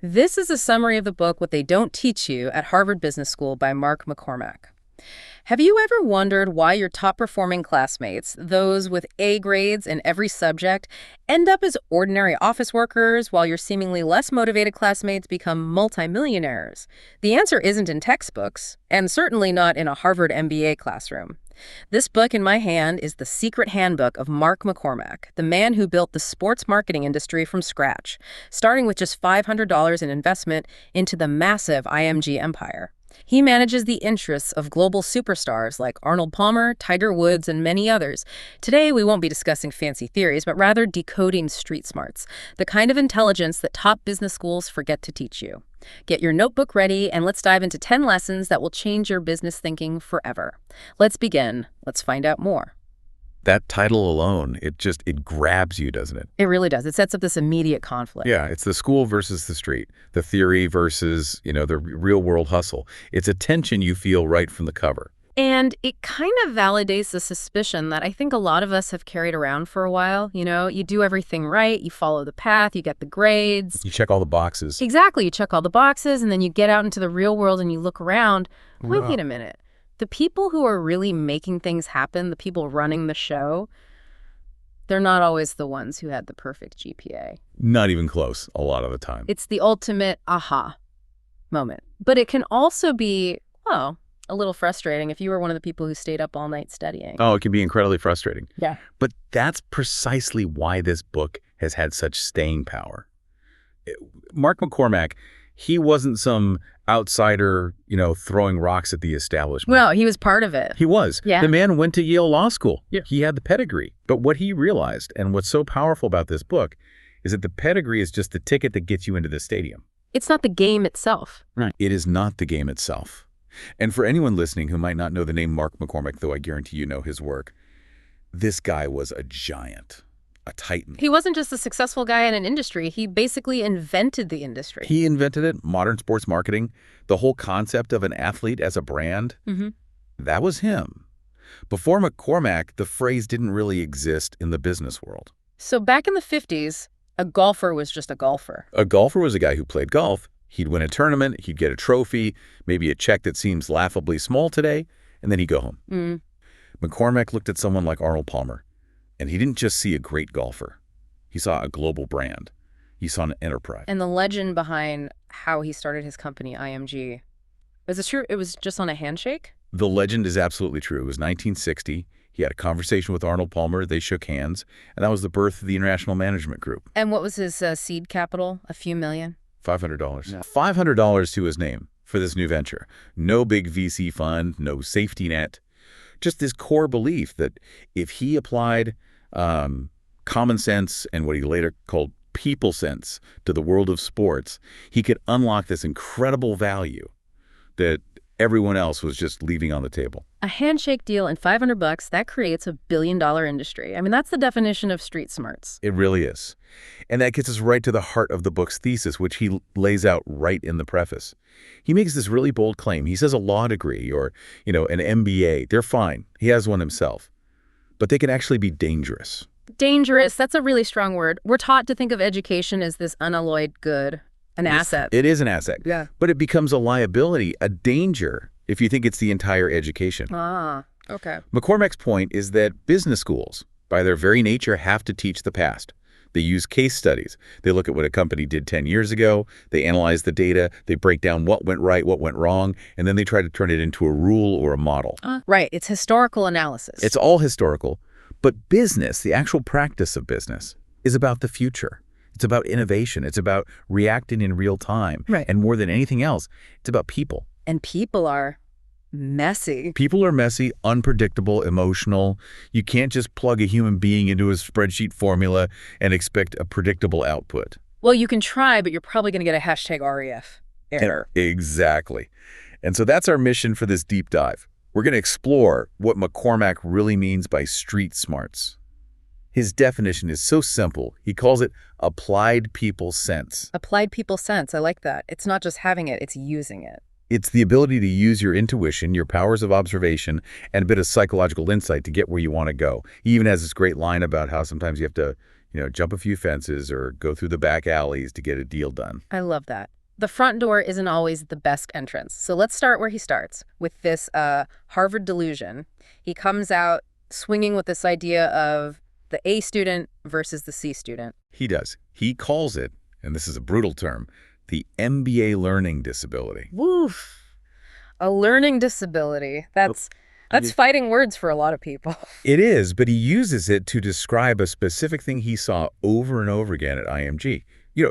This is a summary of the book What They Don't Teach You at Harvard Business School by Mark McCormack. Have you ever wondered why your top-performing classmates, those with A grades in every subject, end up as ordinary office workers while your seemingly less motivated classmates become multi-millionaires? The answer isn't in textbooks, and certainly not in a Harvard MBA classroom. This book in my hand is the secret handbook of Mark McCormack, the man who built the sports marketing industry from scratch, starting with just $500 in investment into the massive IMG empire. He manages the interests of global superstars like Arnold Palmer, Tiger Woods, and many others. Today, we won't be discussing fancy theories, but rather decoding street smarts, the kind of intelligence that top business schools forget to teach you. Get your notebook ready, and let's dive into 10 lessons that will change your business thinking forever. Let's begin. Let's find out more. That title alone, it grabs you, doesn't it? It really does. It sets up this immediate conflict. Yeah, it's the school versus the street, the theory versus, the real world hustle. It's a tension you feel right from the cover. And it kind of validates the suspicion that I think a lot of us have carried around for a while. You do everything right, you follow the path, you get the grades. You check all the boxes. Exactly, you check all the boxes, and then you get out into the real world and you look around. Wait a minute. The people who are really making things happen, the people running the show, they're not always the ones who had the perfect GPA. Not even close a lot of the time. It's the ultimate aha moment. But it can also be, a little frustrating if you were one of the people who stayed up all night studying. Oh, it can be incredibly frustrating. Yeah. But that's precisely why this book has had such staying power. Mark McCormack, he wasn't some outsider, throwing rocks at the establishment. Well, he was part of it. He was. Yeah. The man went to Yale Law School. Yeah. He had the pedigree. But what he realized, and what's so powerful about this book, is that the pedigree is just the ticket that gets you into the stadium. It's not the game itself. Right. It is not the game itself. And for anyone listening who might not know the name Mark McCormack, though I guarantee you know his work, this guy was a giant. A titan. He wasn't just a successful guy in an industry. He basically invented the industry. He invented it, modern sports marketing, the whole concept of an athlete as a brand. Mm-hmm. That was him. Before McCormack, the phrase didn't really exist in the business world. So back in the 50s, a golfer was just a golfer. A golfer was a guy who played golf. He'd win a tournament, he'd get a trophy, maybe a check that seems laughably small today, and then he'd go home. Mm. McCormack looked at someone like Arnold Palmer. And he didn't just see a great golfer. He saw a global brand. He saw an enterprise. And the legend behind how he started his company, IMG, was it true? It was just on a handshake? The legend is absolutely true. It was 1960. He had a conversation with Arnold Palmer. They shook hands. And that was the birth of the International Management Group. And what was his seed capital? A few million? $500. Yeah. $500 to his name for this new venture. No big VC fund, no safety net. Just this core belief that if he applied common sense and what he later called people sense to the world of sports, he could unlock this incredible value that everyone else was just leaving on the table. A handshake deal and $500, that creates $1 billion industry. I mean, that's the definition of street smarts. It really is. And that gets us right to the heart of the book's thesis, which he lays out right in the preface. He makes this really bold claim. He says a law degree or, an MBA, they're fine. He has one himself. But they can actually be dangerous. Dangerous, that's a really strong word. We're taught to think of education as this unalloyed good, an asset. It is an asset. Yeah. But it becomes a liability, a danger, if you think it's the entire education. Ah, okay. McCormack's point is that business schools, by their very nature, have to teach the past. They use case studies. They look at what a company did 10 years ago. They analyze the data. They break down what went right, what went wrong, and then they try to turn it into a rule or a model. Right. It's historical analysis. It's all historical. But business, the actual practice of business, is about the future. It's about innovation. It's about reacting in real time. Right. And more than anything else, it's about people. And people are messy. People are messy, unpredictable, emotional. You can't just plug a human being into a spreadsheet formula and expect a predictable output. Well, you can try, but you're probably going to get a #REF error. Exactly. And so that's our mission for this deep dive. We're going to explore what McCormack really means by street smarts. His definition is so simple. He calls it applied people sense. Applied people sense. I like that. It's not just having it, it's using it. It's the ability to use your intuition, your powers of observation, and a bit of psychological insight to get where you want to go. He even has this great line about how sometimes you have to, jump a few fences or go through the back alleys to get a deal done. I love that. The front door isn't always the best entrance. So let's start where he starts, with this Harvard delusion. He comes out swinging with this idea of the A student versus the C student. He does. He calls it, and this is a brutal term, the MBA learning disability. Woof. A learning disability. That's fighting words for a lot of people. It is, but he uses it to describe a specific thing he saw over and over again at IMG.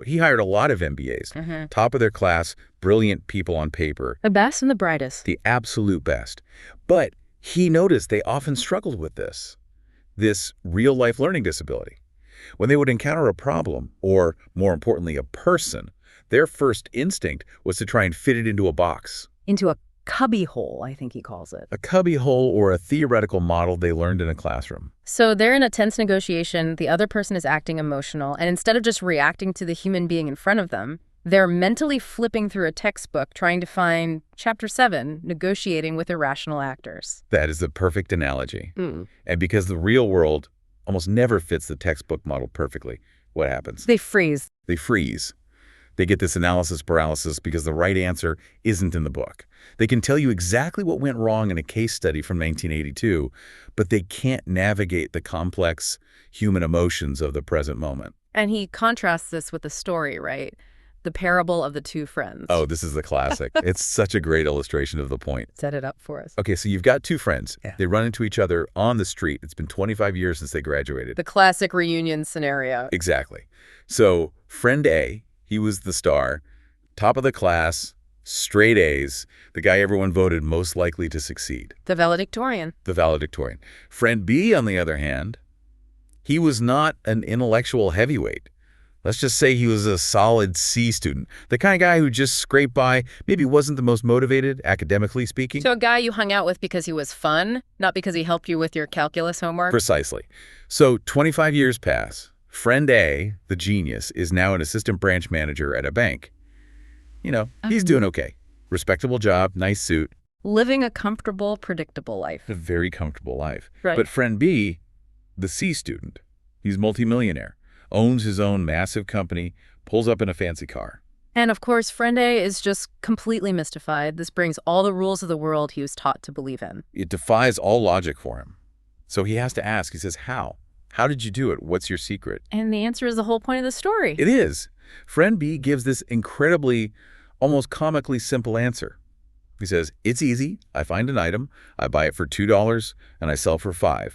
He hired a lot of MBAs, top of their class, brilliant people on paper. The best and the brightest. The absolute best. But he noticed they often struggled with this real-life learning disability. When they would encounter a problem, or more importantly, a person, their first instinct was to try and fit it into a box. Into a cubbyhole, I think he calls it. A cubbyhole or a theoretical model they learned in a classroom. So they're in a tense negotiation, the other person is acting emotional, and instead of just reacting to the human being in front of them, they're mentally flipping through a textbook trying to find Chapter 7, negotiating with irrational actors. That is the perfect analogy. And because the real world almost never fits the textbook model perfectly, what happens? They freeze. They freeze. They get this analysis paralysis because the right answer isn't in the book. They can tell you exactly what went wrong in a case study from 1982, but they can't navigate the complex human emotions of the present moment. And he contrasts this with a story, right? The parable of the two friends. Oh, this is the classic. It's such a great illustration of the point. Set it up for us. Okay, so you've got two friends. Yeah. They run into each other on the street. It's been 25 years since they graduated. The classic reunion scenario. Exactly. So friend A, he was the star, top of the class, straight A's, the guy everyone voted most likely to succeed. The valedictorian. The valedictorian. Friend B, on the other hand, he was not an intellectual heavyweight. Let's just say he was a solid C student, the kind of guy who just scraped by, maybe wasn't the most motivated, academically speaking. So a guy you hung out with because he was fun, not because he helped you with your calculus homework? Precisely. So 25 years pass. Friend A, the genius, is now an assistant branch manager at a bank. He's doing okay. Respectable job, nice suit. Living a comfortable, predictable life. A very comfortable life. Right. But friend B, the C student, he's multi-millionaire, owns his own massive company, pulls up in a fancy car. And of course, friend A is just completely mystified. This brings all the rules of the world he was taught to believe in. It defies all logic for him. So he has to ask, he says, how? How did you do it? What's your secret? And the answer is the whole point of the story. It is. Friend B gives this incredibly, almost comically simple answer. He says, it's easy. I find an item, I buy it for $2, and I sell for $5.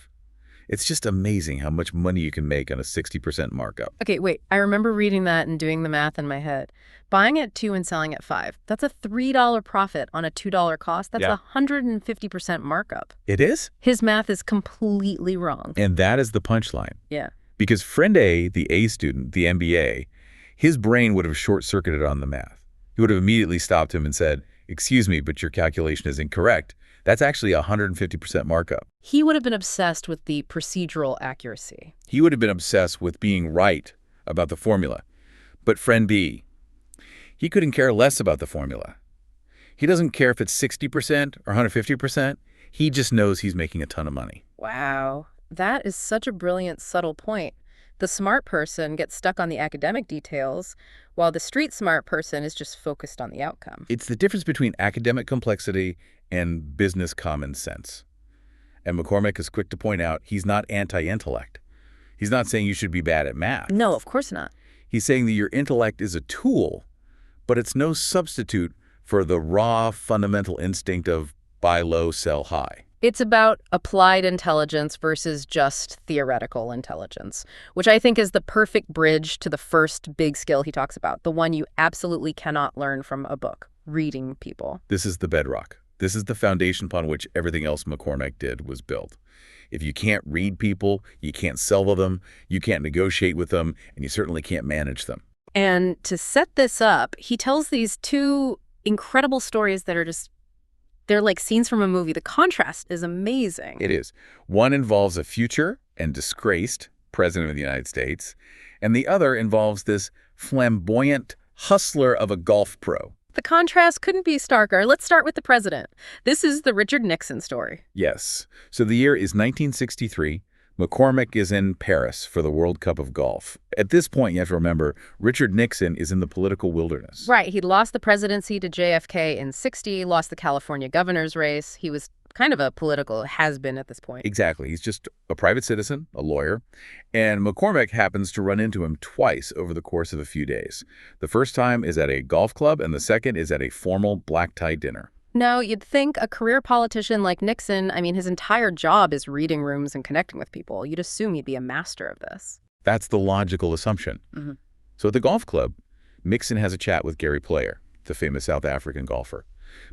It's just amazing how much money you can make on a 60% markup. Okay, wait. I remember reading that and doing the math in my head. Buying at $2 and selling at $5. That's a $3 profit on a $2 cost. That's 150% markup. It is? His math is completely wrong. And that is the punchline. Yeah. Because friend A, the A student, the MBA, his brain would have short-circuited on the math. He would have immediately stopped him and said, excuse me, but your calculation is incorrect. That's actually 150% markup. He would have been obsessed with the procedural accuracy. He would have been obsessed with being right about the formula. But friend B, he couldn't care less about the formula. He doesn't care if it's 60% or 150%. He just knows he's making a ton of money. Wow. That is such a brilliant, subtle point. The smart person gets stuck on the academic details, while the street smart person is just focused on the outcome. It's the difference between academic complexity and business common sense. And McCormack is quick to point out he's not anti-intellect. He's not saying you should be bad at math. No, of course not. He's saying that your intellect is a tool, but it's no substitute for the raw, fundamental instinct of buy low, sell high. It's about applied intelligence versus just theoretical intelligence, which I think is the perfect bridge to the first big skill he talks about, the one you absolutely cannot learn from a book, reading people. This is the bedrock. This is the foundation upon which everything else McCormack did was built. If you can't read people, you can't sell to them, you can't negotiate with them, and you certainly can't manage them. And to set this up, he tells these two incredible stories that are they're like scenes from a movie. The contrast is amazing. It is. One involves a future and disgraced president of the United States, and the other involves this flamboyant hustler of a golf pro. The contrast couldn't be starker. Let's start with the president. This is the Richard Nixon story. Yes. So the year is 1963. McCormack is in Paris for the World Cup of Golf. At this point, you have to remember, Richard Nixon is in the political wilderness. Right. He'd lost the presidency to JFK in '60, lost the California governor's race. He was kind of a political has-been at this point. Exactly. He's just a private citizen, a lawyer, and McCormack happens to run into him twice over the course of a few days. The first time is at a golf club, and the second is at a formal black-tie dinner. Now, you'd think a career politician like Nixon, I mean, his entire job is reading rooms and connecting with people. You'd assume he'd be a master of this. That's the logical assumption. So at the golf club, Nixon has a chat with Gary Player, the famous South African golfer.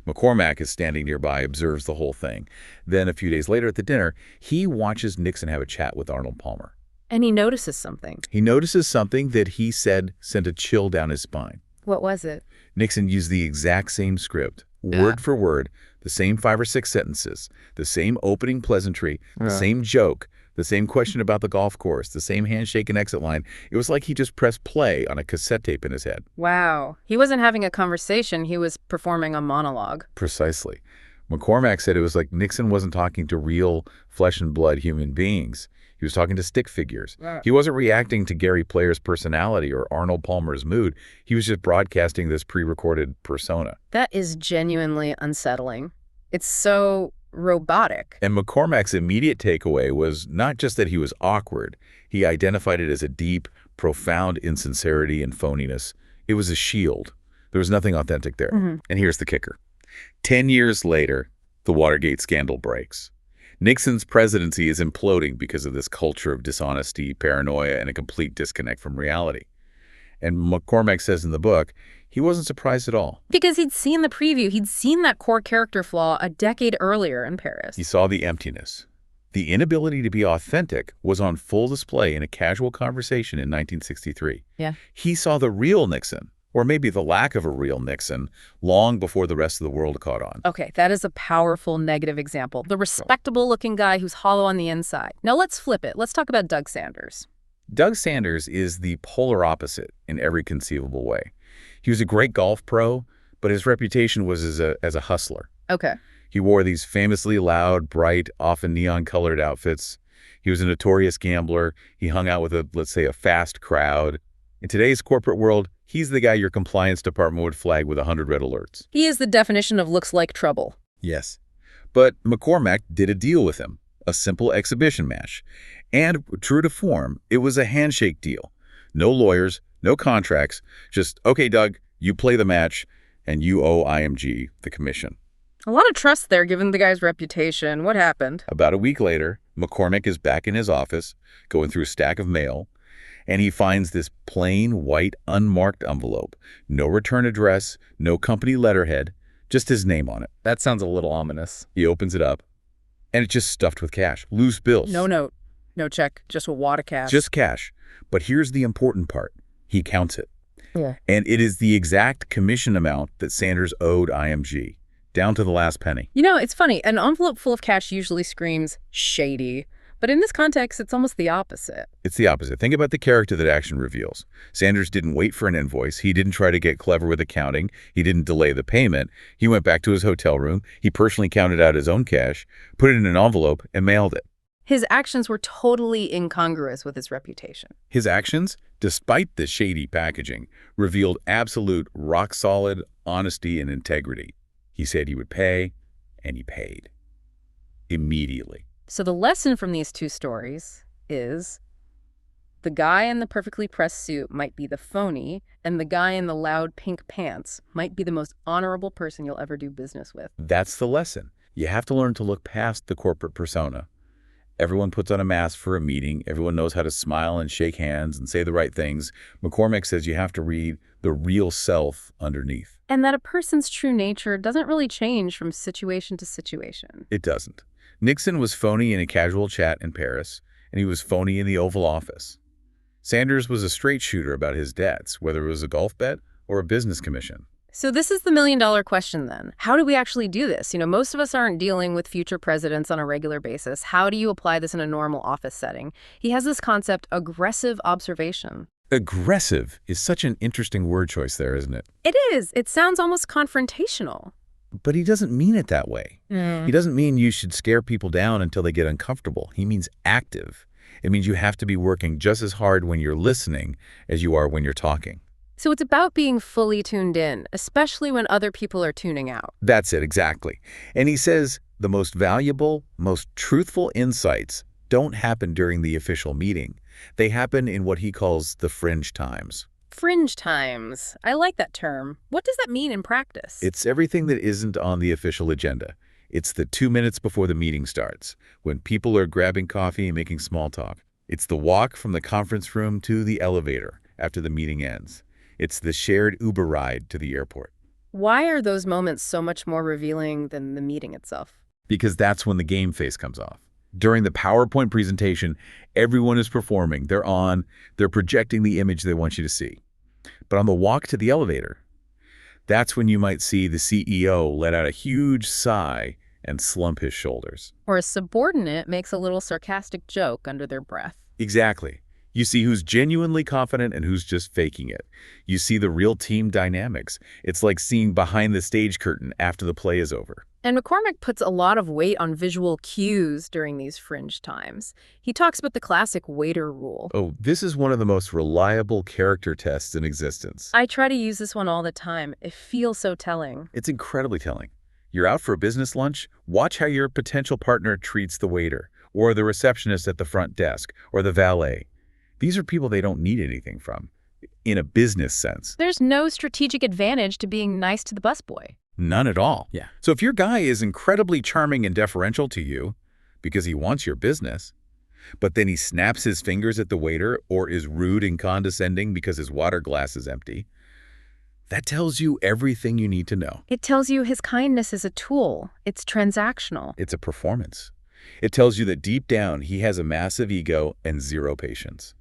McCormack is standing nearby, observes the whole thing. Then a few days later at the dinner, he watches Nixon have a chat with Arnold Palmer. And he notices something. He notices something that he said sent a chill down his spine. What was it? Nixon used the exact same script, word for word, the same 5 or 6 sentences, the same opening pleasantry, the same joke, the same question about the golf course, the same handshake and exit line. It was like he just pressed play on a cassette tape in his head. Wow. He wasn't having a conversation. He was performing a monologue. Precisely. McCormack said it was like Nixon wasn't talking to real flesh and blood human beings. He was talking to stick figures. He wasn't reacting to Gary Player's personality or Arnold Palmer's mood. He was just broadcasting this pre-recorded persona. That is genuinely unsettling. It's so robotic. And McCormack's immediate takeaway was not just that he was awkward. He identified it as a deep, profound insincerity and phoniness. It was a shield. There was nothing authentic there. And here's the kicker. 10 years later, the Watergate scandal breaks. Nixon's presidency is imploding because of this culture of dishonesty, paranoia, and a complete disconnect from reality. And McCormack says in the book, he wasn't surprised at all. Because he'd seen the preview. He'd seen that core character flaw a decade earlier in Paris. He saw the emptiness. The inability to be authentic was on full display in a casual conversation in 1963. He saw the real Nixon, or maybe the lack of a real Nixon, long before the rest of the world caught on. Okay, that is a powerful negative example. The respectable-looking guy who's hollow on the inside. Now let's flip it. Let's talk about Doug Sanders. Doug Sanders is the polar opposite in every conceivable way. He was a great golf pro, but his reputation was as a hustler. Okay. He wore these famously loud, bright, often neon-colored outfits. He was a notorious gambler. He hung out with let's say, a fast crowd. In today's corporate world, he's the guy your compliance department would flag with 100 red alerts. He is the definition of looks like trouble. Yes. But McCormack did a deal with him, a simple exhibition match. And true to form, it was a handshake deal. No lawyers, no contracts, just, okay, Doug, you play the match, and you owe IMG the commission. A lot of trust there, given the guy's reputation. What happened? About a week later, McCormack is back in his office, going through a stack of mail, and he finds this plain, white, unmarked envelope. No return address, no company letterhead, just his name on it. That sounds a little ominous. He opens it up, and it's just stuffed with cash, loose bills. No note, no check, just a wad of cash. Just cash. But here's the important part. He counts it. And it is the exact commission amount that Sanders owed IMG, down to the last penny. You know, it's funny. An envelope full of cash usually screams shady. But in this context, it's almost the opposite. It's the opposite. Think about the character that action reveals. Sanders didn't wait for an invoice. He didn't try to get clever with accounting. He didn't delay the payment. He went back to his hotel room. He personally counted out his own cash, put it in an envelope, and mailed it. His actions were totally incongruous with his reputation. His actions, despite the shady packaging, revealed absolute rock-solid honesty and integrity. He said he would pay, and he paid. Immediately. So the lesson from these two stories is the guy in the perfectly pressed suit might be the phony, and the guy in the loud pink pants might be the most honorable person you'll ever do business with. That's the lesson. You have to learn to look past the corporate persona. Everyone puts on a mask for a meeting. Everyone knows how to smile and shake hands and say the right things. McCormack says you have to read the real self underneath. And that a person's true nature doesn't really change from situation to situation. It doesn't. Nixon was phony in a casual chat in Paris, and he was phony in the Oval Office. Sanders was a straight shooter about his debts, whether it was a golf bet or a business commission. So this is the million-dollar question then. How do we actually do this? You know, most of us aren't dealing with future presidents on a regular basis. How do you apply this in a normal office setting? He has this concept, aggressive observation. Aggressive is such an interesting word choice there, isn't it? It is. It sounds almost confrontational. But he doesn't mean it that way. He doesn't mean you should scare people down until they get uncomfortable. He means active. It means you have to be working just as hard when you're listening as you are when you're talking. So it's about being fully tuned in, especially when other people are tuning out. That's it, exactly. And he says the most valuable, most truthful insights don't happen during the official meeting. They happen in what he calls the fringe times. Fringe times. I like that term. What does that mean in practice? It's everything that isn't on the official agenda. It's the 2 minutes before the meeting starts, when people are grabbing coffee and making small talk. It's the walk from the conference room to the elevator after the meeting ends. It's the shared Uber ride to the airport. Why are those moments so much more revealing than the meeting itself? Because that's when the game face comes off. During the PowerPoint presentation, everyone is performing. They're projecting the image they want you to see. But on the walk to the elevator, that's when you might see the CEO let out a huge sigh and slump his shoulders. Or a subordinate makes a little sarcastic joke under their breath. Exactly. You see who's genuinely confident and who's just faking it. You see the real team dynamics. It's like seeing behind the stage curtain after the play is over. And McCormack puts a lot of weight on visual cues during these fringe times. He talks about the classic waiter rule. Oh, this is one of the most reliable character tests in existence. I try to use this one all the time. It feels so telling. It's incredibly telling. You're out for a business lunch, watch how your potential partner treats the waiter, or the receptionist at the front desk, or the valet. These are people they don't need anything from, in a business sense. There's no strategic advantage to being nice to the busboy. None at all. Yeah. So if your guy is incredibly charming and deferential to you because he wants your business, but then he snaps his fingers at the waiter or is rude and condescending because his water glass is empty, that tells you everything you need to know. It tells you his kindness is a tool. It's transactional. It's a performance. It tells you that deep down he has a massive ego and zero patience.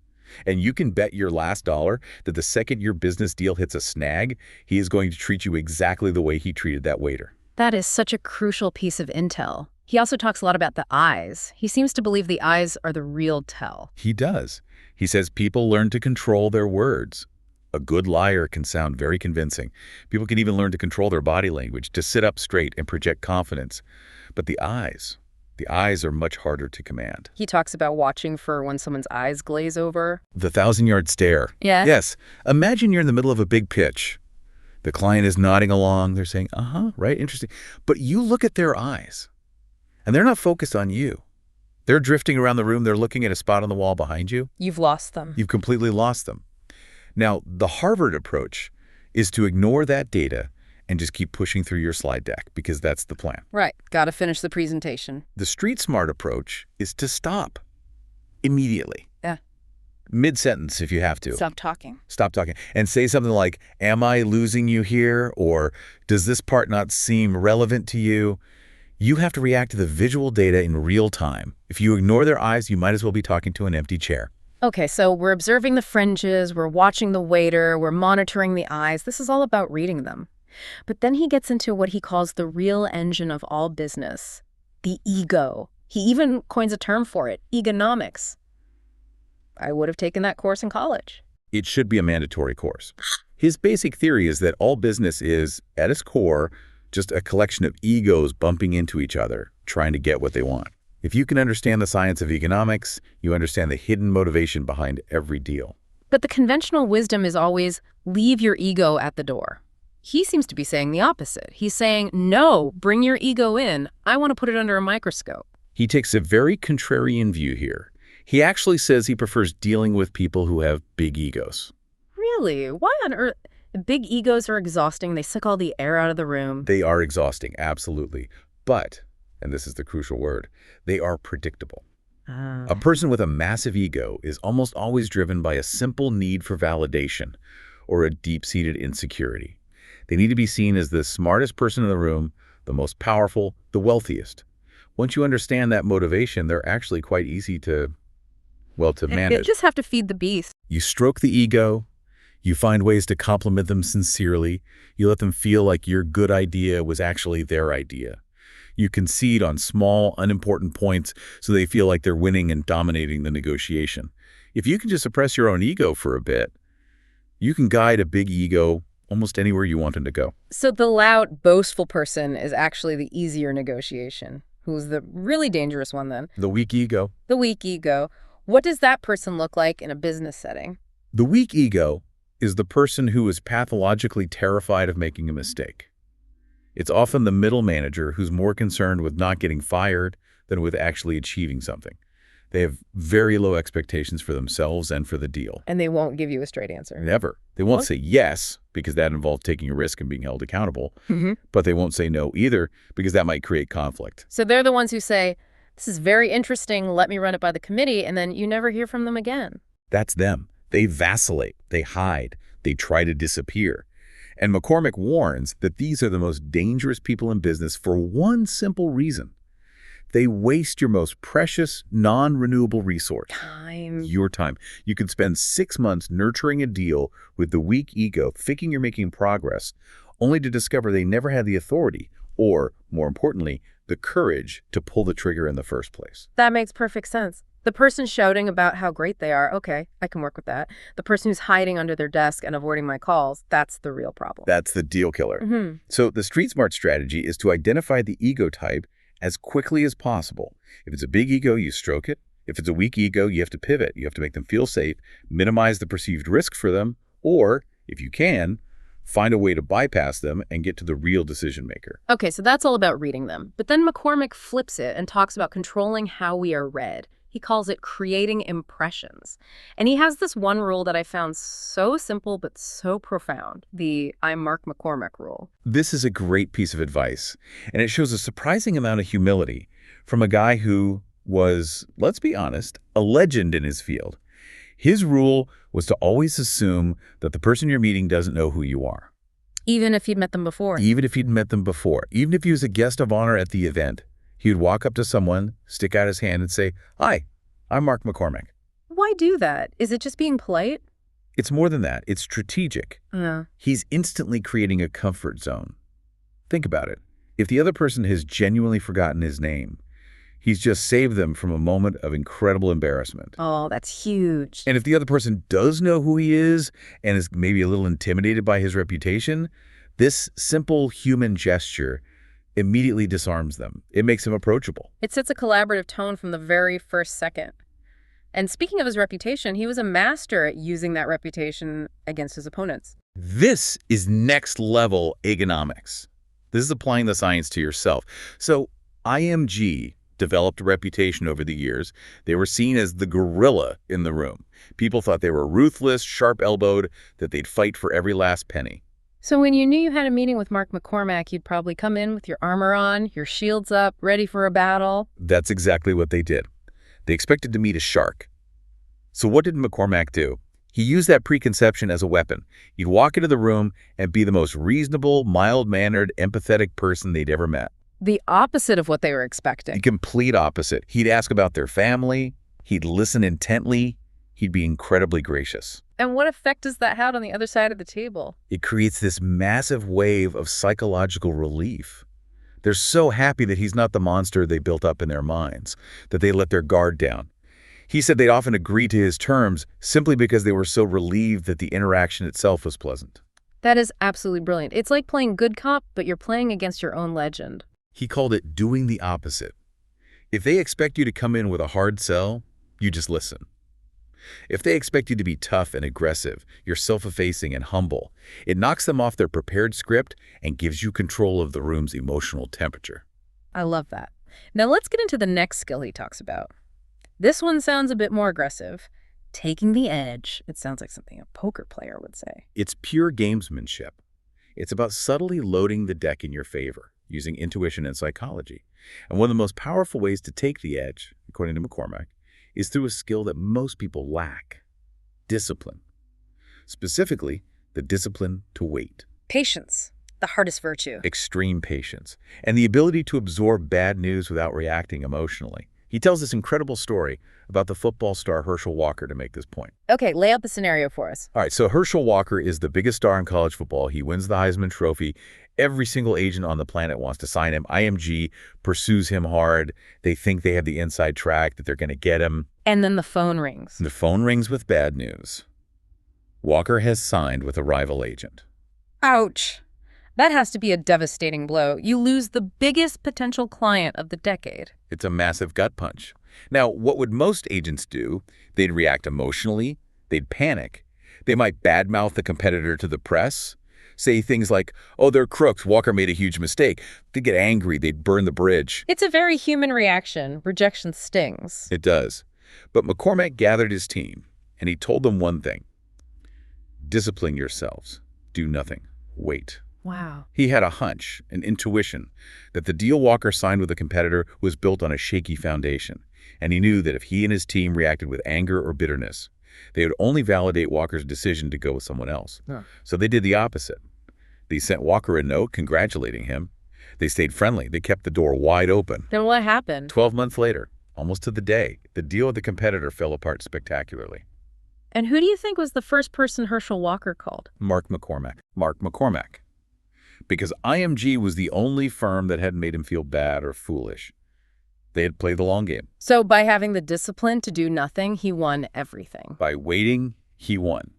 And you can bet your last dollar that the second your business deal hits a snag, he is going to treat you exactly the way he treated that waiter. That is such a crucial piece of intel. He also talks a lot about the eyes. He seems to believe the eyes are the real tell. He does. He says people learn to control their words. A good liar can sound very convincing. People can even learn to control their body language, to sit up straight and project confidence. But the eyes are much harder to command. He talks about watching for when someone's eyes glaze over. The 1,000-yard stare. Yeah. Yes. Imagine you're in the middle of a big pitch. The client is nodding along. They're saying, right, interesting. But you look at their eyes, and they're not focused on you. They're drifting around the room. They're looking at a spot on the wall behind you. You've lost them. You've completely lost them. Now, the Harvard approach is to ignore that data and just keep pushing through your slide deck, because that's the plan. Right. Got to finish the presentation. The street smart approach is to stop immediately. Yeah. Mid-sentence if you have to. Stop talking. Stop talking. And say something like, am I losing you here? Or does this part not seem relevant to you? You have to react to the visual data in real time. If you ignore their eyes, you might as well be talking to an empty chair. Okay, so we're observing the fringes, we're watching the waiter, we're monitoring the eyes. This is all about reading them. But then he gets into what he calls the real engine of all business, the ego. He even coins a term for it, egonomics. I would have taken that course in college. It should be a mandatory course. His basic theory is that all business is, at its core, just a collection of egos bumping into each other, trying to get what they want. If you can understand the science of economics, you understand the hidden motivation behind every deal. But the conventional wisdom is always, leave your ego at the door. He seems to be saying the opposite. He's saying, no, bring your ego in. I want to put it under a microscope. He takes a very contrarian view here. He actually says he prefers dealing with people who have big egos. Really? Why on earth? Big egos are exhausting. They suck all the air out of the room. They are exhausting, absolutely. But, and this is the crucial word, they are predictable. A person with a massive ego is almost always driven by a simple need for validation or a deep-seated insecurity. They need to be seen as the smartest person in the room, the most powerful, the wealthiest. Once you understand that motivation, they're actually quite easy to manage. You just have to feed the beast. You stroke the ego. You find ways to compliment them sincerely. You let them feel like your good idea was actually their idea. You concede on small, unimportant points so they feel like they're winning and dominating the negotiation. If you can just suppress your own ego for a bit, you can guide a big ego almost anywhere you want him to go. So the loud, boastful person is actually the easier negotiation. Who's the really dangerous one then? The weak ego. The weak ego. What does that person look like in a business setting? The weak ego is the person who is pathologically terrified of making a mistake. It's often the middle manager who's more concerned with not getting fired than with actually achieving something. They have very low expectations for themselves and for the deal. And they won't give you a straight answer. Never. They won't say yes, because that involves taking a risk and being held accountable. But they won't say no either, because that might create conflict. So they're the ones who say, this is very interesting, let me run it by the committee, and then you never hear from them again. That's them. They vacillate, they hide, they try to disappear. And McCormack warns that these are the most dangerous people in business for one simple reason. They waste your most precious, non-renewable resource. Time. Your time. You could spend 6 months nurturing a deal with the weak ego, thinking you're making progress, only to discover they never had the authority, or, more importantly, the courage to pull the trigger in the first place. That makes perfect sense. The person shouting about how great they are, okay, I can work with that. The person who's hiding under their desk and avoiding my calls, that's the real problem. That's the deal killer. So the street smart strategy is to identify the ego type as quickly as possible. If it's a big ego, you stroke it. If it's a weak ego, you have to pivot. You have to make them feel safe, minimize the perceived risk for them, or, if you can, find a way to bypass them and get to the real decision maker. Okay, so that's all about reading them. But then McCormack flips it and talks about controlling how we are read. He calls it creating impressions. And he has this one rule that I found so simple but so profound, the I'm Mark McCormack rule. This is a great piece of advice, and it shows a surprising amount of humility from a guy who was, let's be honest, a legend in his field. His rule was to always assume that the person you're meeting doesn't know who you are. Even if you'd met them before. Even if you'd met them before. Even if he was a guest of honor at the event. He would walk up to someone, stick out his hand and say, "Hi, I'm Mark McCormack." Why do that? Is it just being polite? It's more than that. It's strategic. Yeah. He's instantly creating a comfort zone. Think about it. If the other person has genuinely forgotten his name, he's just saved them from a moment of incredible embarrassment. Oh, that's huge. And if the other person does know who he is and is maybe a little intimidated by his reputation, this simple human gesture immediately disarms them. It makes him approachable. It sets a collaborative tone from the very first second. And speaking of his reputation, he was a master at using that reputation against his opponents. This is next level egonomics. This is applying the science to yourself. So IMG developed a reputation over the years. They were seen as the gorilla in the room. People thought they were ruthless, sharp-elbowed, that they'd fight for every last penny. So when you knew you had a meeting with Mark McCormack, you'd probably come in with your armor on, your shields up, ready for a battle. That's exactly what they did. They expected to meet a shark. So what did McCormack do? He used that preconception as a weapon. He'd walk into the room and be the most reasonable, mild-mannered, empathetic person they'd ever met. The opposite of what they were expecting. The complete opposite. He'd ask about their family. He'd listen intently. He'd be incredibly gracious. And what effect does that have on the other side of the table? It creates this massive wave of psychological relief. They're so happy that he's not the monster they built up in their minds, that they let their guard down. He said they'd often agree to his terms simply because they were so relieved that the interaction itself was pleasant. That is absolutely brilliant. It's like playing good cop, but you're playing against your own legend. He called it doing the opposite. If they expect you to come in with a hard sell, you just listen. If they expect you to be tough and aggressive, you're self-effacing and humble, it knocks them off their prepared script and gives you control of the room's emotional temperature. I love that. Now let's get into the next skill he talks about. This one sounds a bit more aggressive. Taking the edge. It sounds like something a poker player would say. It's pure gamesmanship. It's about subtly loading the deck in your favor, using intuition and psychology. And one of the most powerful ways to take the edge, according to McCormack, is through a skill that most people lack: discipline. Specifically, the discipline to wait. Patience, the hardest virtue. Extreme patience, and the ability to absorb bad news without reacting emotionally. He tells this incredible story about the football star Herschel Walker to make this point. Okay, lay out the scenario for us. All right, so Herschel Walker is the biggest star in college football. He wins the Heisman Trophy. Every single agent on the planet wants to sign him. IMG pursues him hard. They think they have the inside track, that they're going to get him. And then the phone rings. The phone rings with bad news. Walker has signed with a rival agent. Ouch. That has to be a devastating blow. You lose the biggest potential client of the decade. It's a massive gut punch. Now, what would most agents do? They'd react emotionally, they'd panic, they might badmouth the competitor to the press, say things like, oh, they're crooks, Walker made a huge mistake. They'd get angry, they'd burn the bridge. It's a very human reaction. Rejection stings. It does. But McCormack gathered his team, and he told them one thing. Discipline yourselves. Do nothing. Wait. Wow. He had a hunch, an intuition, that the deal Walker signed with a competitor was built on a shaky foundation, and he knew that if he and his team reacted with anger or bitterness, they would only validate Walker's decision to go with someone else. Huh. So they did the opposite. They sent Walker a note congratulating him. They stayed friendly. They kept the door wide open. Then what happened? 12 months later, almost to the day, the deal with the competitor fell apart spectacularly. And who do you think was the first person Herschel Walker called? Mark McCormack. Mark McCormack. Because IMG was the only firm that hadn't made him feel bad or foolish. They had played the long game. So by having the discipline to do nothing, he won everything. By waiting, he won.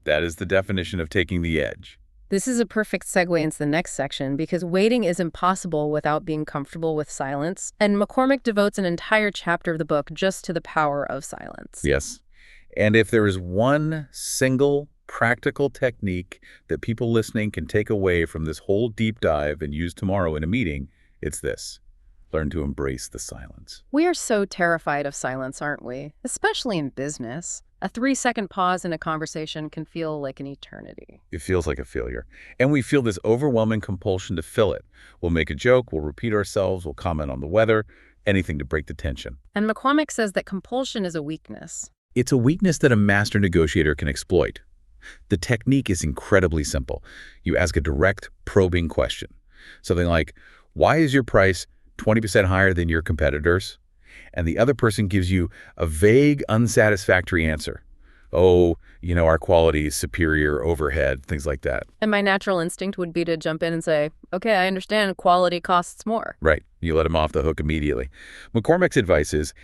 That is the definition of taking the edge. This is a perfect segue into the next section because waiting is impossible without being comfortable with silence, and McCormack devotes an entire chapter of the book just to the power of silence. Yes. And if there is one single practical technique that people listening can take away from this whole deep dive and use tomorrow in a meeting, it's this. Learn to embrace the silence. We are so terrified of silence, aren't we? Especially in business. A 3-second pause in a conversation can feel like an eternity. It feels like a failure. And we feel this overwhelming compulsion to fill it. We'll make a joke, we'll repeat ourselves, we'll comment on the weather, anything to break the tension. And McCormack says that compulsion is a weakness. It's a weakness that a master negotiator can exploit. The technique is incredibly simple. You ask a direct, probing question. Something like, why is your price 20% higher than your competitors? And the other person gives you a vague, unsatisfactory answer. Oh, our quality is superior, overhead, things like that. And my natural instinct would be to jump in and say, okay, I understand quality costs more. Right. You let them off the hook immediately. McCormack's advice is,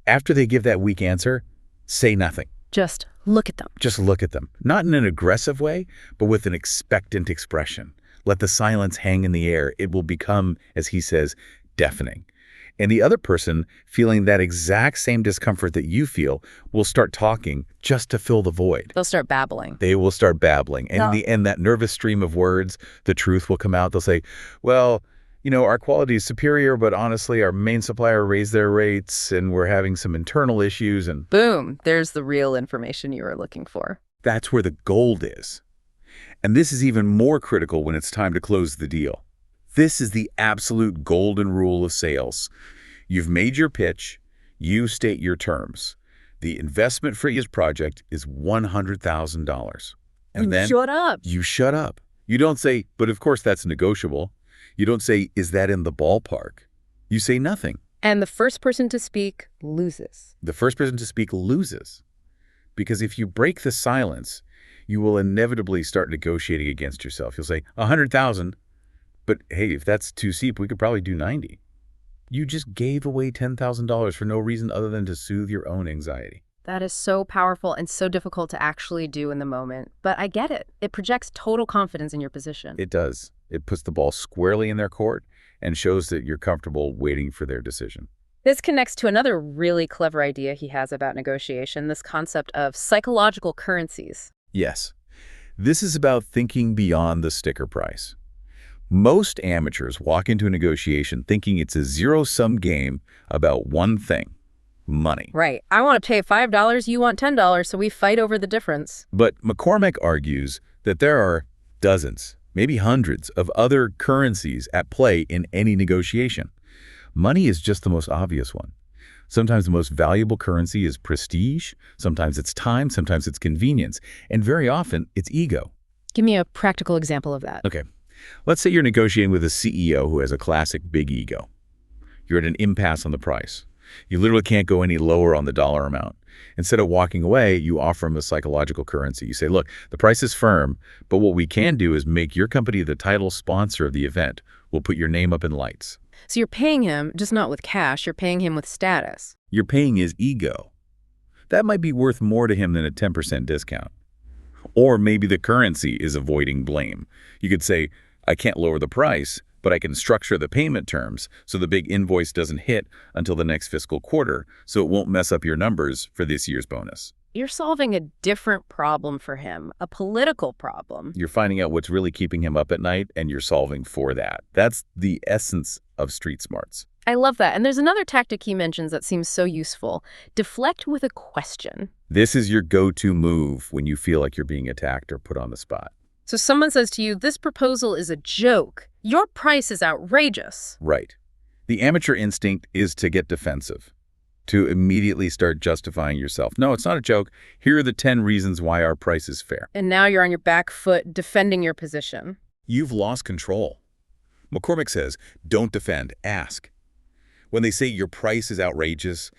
after they give that weak answer, say nothing. Just look at them. Just look at them. Not in an aggressive way, but with an expectant expression. Let the silence hang in the air. It will become, as he says, deafening. And the other person, feeling that exact same discomfort that you feel, will start talking just to fill the void. They'll start babbling. They will start babbling. And in the end, that nervous stream of words, the truth will come out. They'll say, well, our quality is superior, but honestly, our main supplier raised their rates and we're having some internal issues. And boom, there's the real information you were looking for. That's where the gold is. And this is even more critical when it's time to close the deal. This is the absolute golden rule of sales. You've made your pitch. You state your terms. The investment for your project is $100,000. And then shut up. You shut up. You don't say, but of course that's negotiable. You don't say, is that in the ballpark? You say nothing. And the first person to speak loses. The first person to speak loses. Because if you break the silence, you will inevitably start negotiating against yourself. You'll say, 100,000, but hey, if that's too steep, we could probably do 90. You just gave away $10,000 for no reason other than to soothe your own anxiety. That is so powerful and so difficult to actually do in the moment. But I get it. It projects total confidence in your position. It does. It puts the ball squarely in their court and shows that you're comfortable waiting for their decision. This connects to another really clever idea he has about negotiation, this concept of psychological currencies. Yes. This is about thinking beyond the sticker price. Most amateurs walk into a negotiation thinking it's a zero-sum game about one thing, money. Right. I want to pay $5, you want $10, so we fight over the difference. But McCormack argues that there are dozens, maybe hundreds of other currencies at play in any negotiation. Money is just the most obvious one. Sometimes the most valuable currency is prestige, sometimes it's time, sometimes it's convenience, and very often it's ego. Give me a practical example of that. Okay. Let's say you're negotiating with a CEO who has a classic big ego. You're at an impasse on the price. You literally can't go any lower on the dollar amount. Instead of walking away, you offer him a psychological currency. You say, look, the price is firm, but what we can do is make your company the title sponsor of the event. We'll put your name up in lights. So you're paying him, just not with cash, you're paying him with status. You're paying his ego. That might be worth more to him than a 10% discount. Or maybe the currency is avoiding blame. You could say, I can't lower the price, but I can structure the payment terms so the big invoice doesn't hit until the next fiscal quarter, so it won't mess up your numbers for this year's bonus. You're solving a different problem for him, a political problem. You're finding out what's really keeping him up at night, and you're solving for that. That's the essence of street smarts. I love that. And there's another tactic he mentions that seems so useful. Deflect with a question. This is your go-to move when you feel like you're being attacked or put on the spot. So someone says to you, this proposal is a joke. Your price is outrageous. Right. The amateur instinct is to get defensive, to immediately start justifying yourself. No, it's not a joke. Here are the 10 reasons why our price is fair. And now you're on your back foot defending your position. You've lost control. McCormack says, don't defend, ask. When they say your price is outrageous,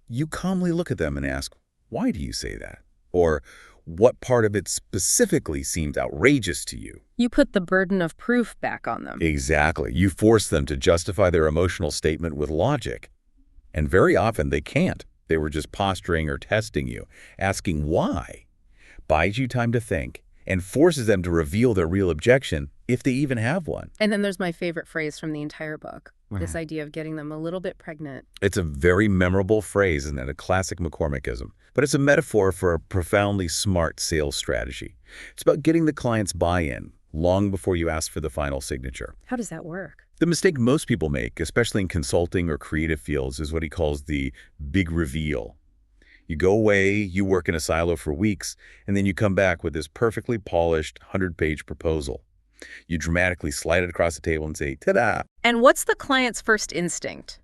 you calmly look at them and ask, why do you say that? Or what part of it specifically seems outrageous to you? You put the burden of proof back on them. Exactly. You force them to justify their emotional statement with logic. And very often they can't. They were just posturing or testing you. Asking why buys you time to think and forces them to reveal their real objection, if they even have one. And then there's my favorite phrase from the entire book, this idea of getting them a little bit pregnant. It's a very memorable phrase, and a classic McCormackism. But it's a metaphor for a profoundly smart sales strategy. It's about getting the client's buy-in long before you ask for the final signature. How does that work? The mistake most people make, especially in consulting or creative fields, is what he calls the big reveal. You go away, you work in a silo for weeks, and then you come back with this perfectly polished 100-page proposal. You dramatically slide it across the table and say, ta-da! And what's the client's first instinct?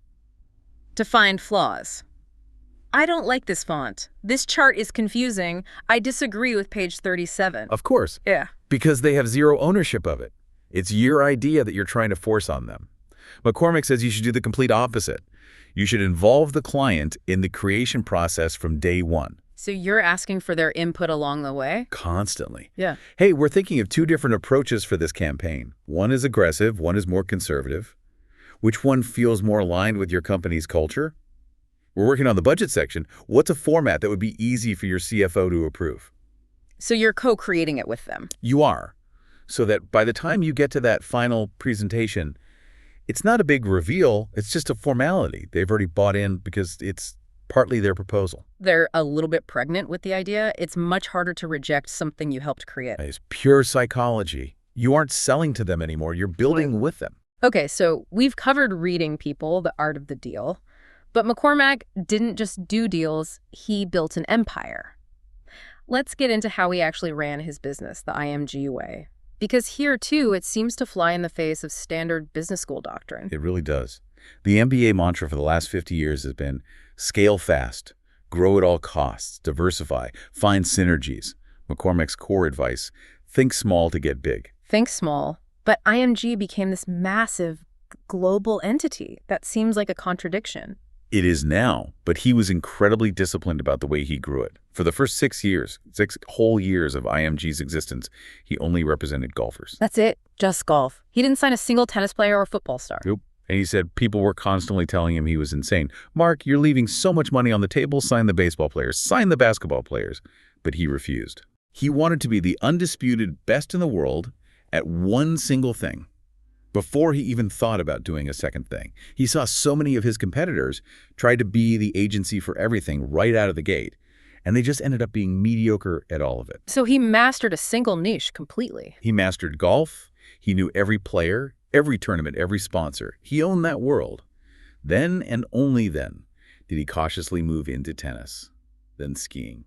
To find flaws. I don't like this font. This chart is confusing. I disagree with page 37. Of course. Yeah. Because they have zero ownership of it. It's your idea that you're trying to force on them. McCormack says you should do the complete opposite. You should involve the client in the creation process from day one. So you're asking for their input along the way? Constantly. Yeah. Hey, we're thinking of 2 different approaches for this campaign. One is aggressive, one is more conservative. Which one feels more aligned with your company's culture? We're working on the budget section. What's a format that would be easy for your CFO to approve? So you're co-creating it with them. You are. So that by the time you get to that final presentation, it's not a big reveal, it's just a formality. They've already bought in because it's partly their proposal. They're a little bit pregnant with the idea. It's much harder to reject something you helped create. It's pure psychology. You aren't selling to them anymore, you're building with them. Okay, so we've covered reading people, the art of the deal. But McCormack didn't just do deals, he built an empire. Let's get into how he actually ran his business, the IMG way. Because here, too, it seems to fly in the face of standard business school doctrine. It really does. The MBA mantra for the last 50 years has been scale fast, grow at all costs, diversify, find synergies. McCormack's core advice, think small to get big. Think small. But IMG became this massive global entity. That seems like a contradiction. It is now, but he was incredibly disciplined about the way he grew it. For the first 6 whole years of IMG's existence, he only represented golfers. That's it, just golf. He didn't sign a single tennis player or football star. Nope. And he said people were constantly telling him he was insane. Mark, you're leaving so much money on the table, sign the baseball players, sign the basketball players. But he refused. He wanted to be the undisputed best in the world at one single thing. Before he even thought about doing a second thing. He saw so many of his competitors try to be the agency for everything right out of the gate, and they just ended up being mediocre at all of it. So he mastered a single niche completely. He mastered golf. He knew every player, every tournament, every sponsor. He owned that world. Then and only then did he cautiously move into tennis, then skiing.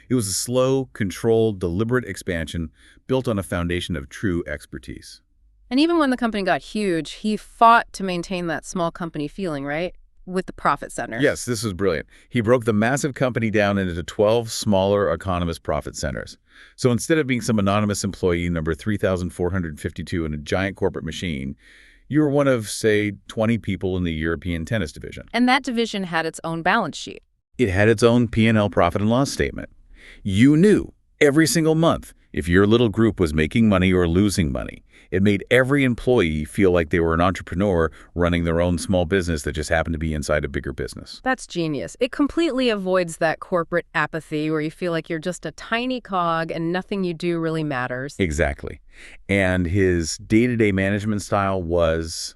It was a slow, controlled, deliberate expansion built on a foundation of true expertise. And even when the company got huge, he fought to maintain that small company feeling, right? With the profit centers. Yes, this was brilliant. He broke the massive company down into 12 smaller autonomous profit centers. So instead of being some anonymous employee number 3,452 in a giant corporate machine, you were one of, say, 20 people in the European tennis division. And that division had its own balance sheet. It had its own P&L profit and loss statement. You knew every single month If your little group was making money or losing money, it made every employee feel like they were an entrepreneur running their own small business that just happened to be inside a bigger business. That's genius. It completely avoids that corporate apathy where you feel like you're just a tiny cog and nothing you do really matters. Exactly. And his day-to-day management style was,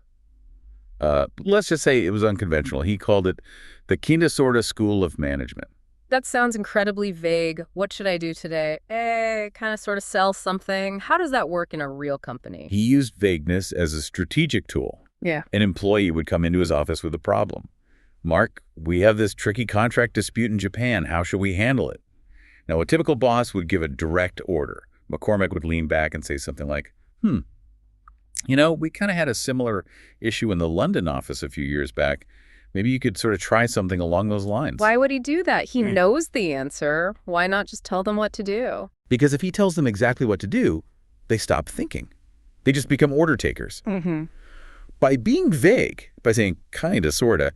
let's just say it was unconventional. He called it the kinda sorta school of management. That sounds incredibly vague. What should I do today? Kind of sort of sell something. How does that work in a real company? He used vagueness as a strategic tool. Yeah. An employee would come into his office with a problem. Mark, we have this tricky contract dispute in Japan. How should we handle it? Now, a typical boss would give a direct order. McCormack would lean back and say something like, we kind of had a similar issue in the London office a few years back. Maybe you could sort of try something along those lines. Why would he do that? He knows the answer. Why not just tell them what to do? Because if he tells them exactly what to do, they stop thinking. They just become order takers. By being vague, by saying kinda, sorta,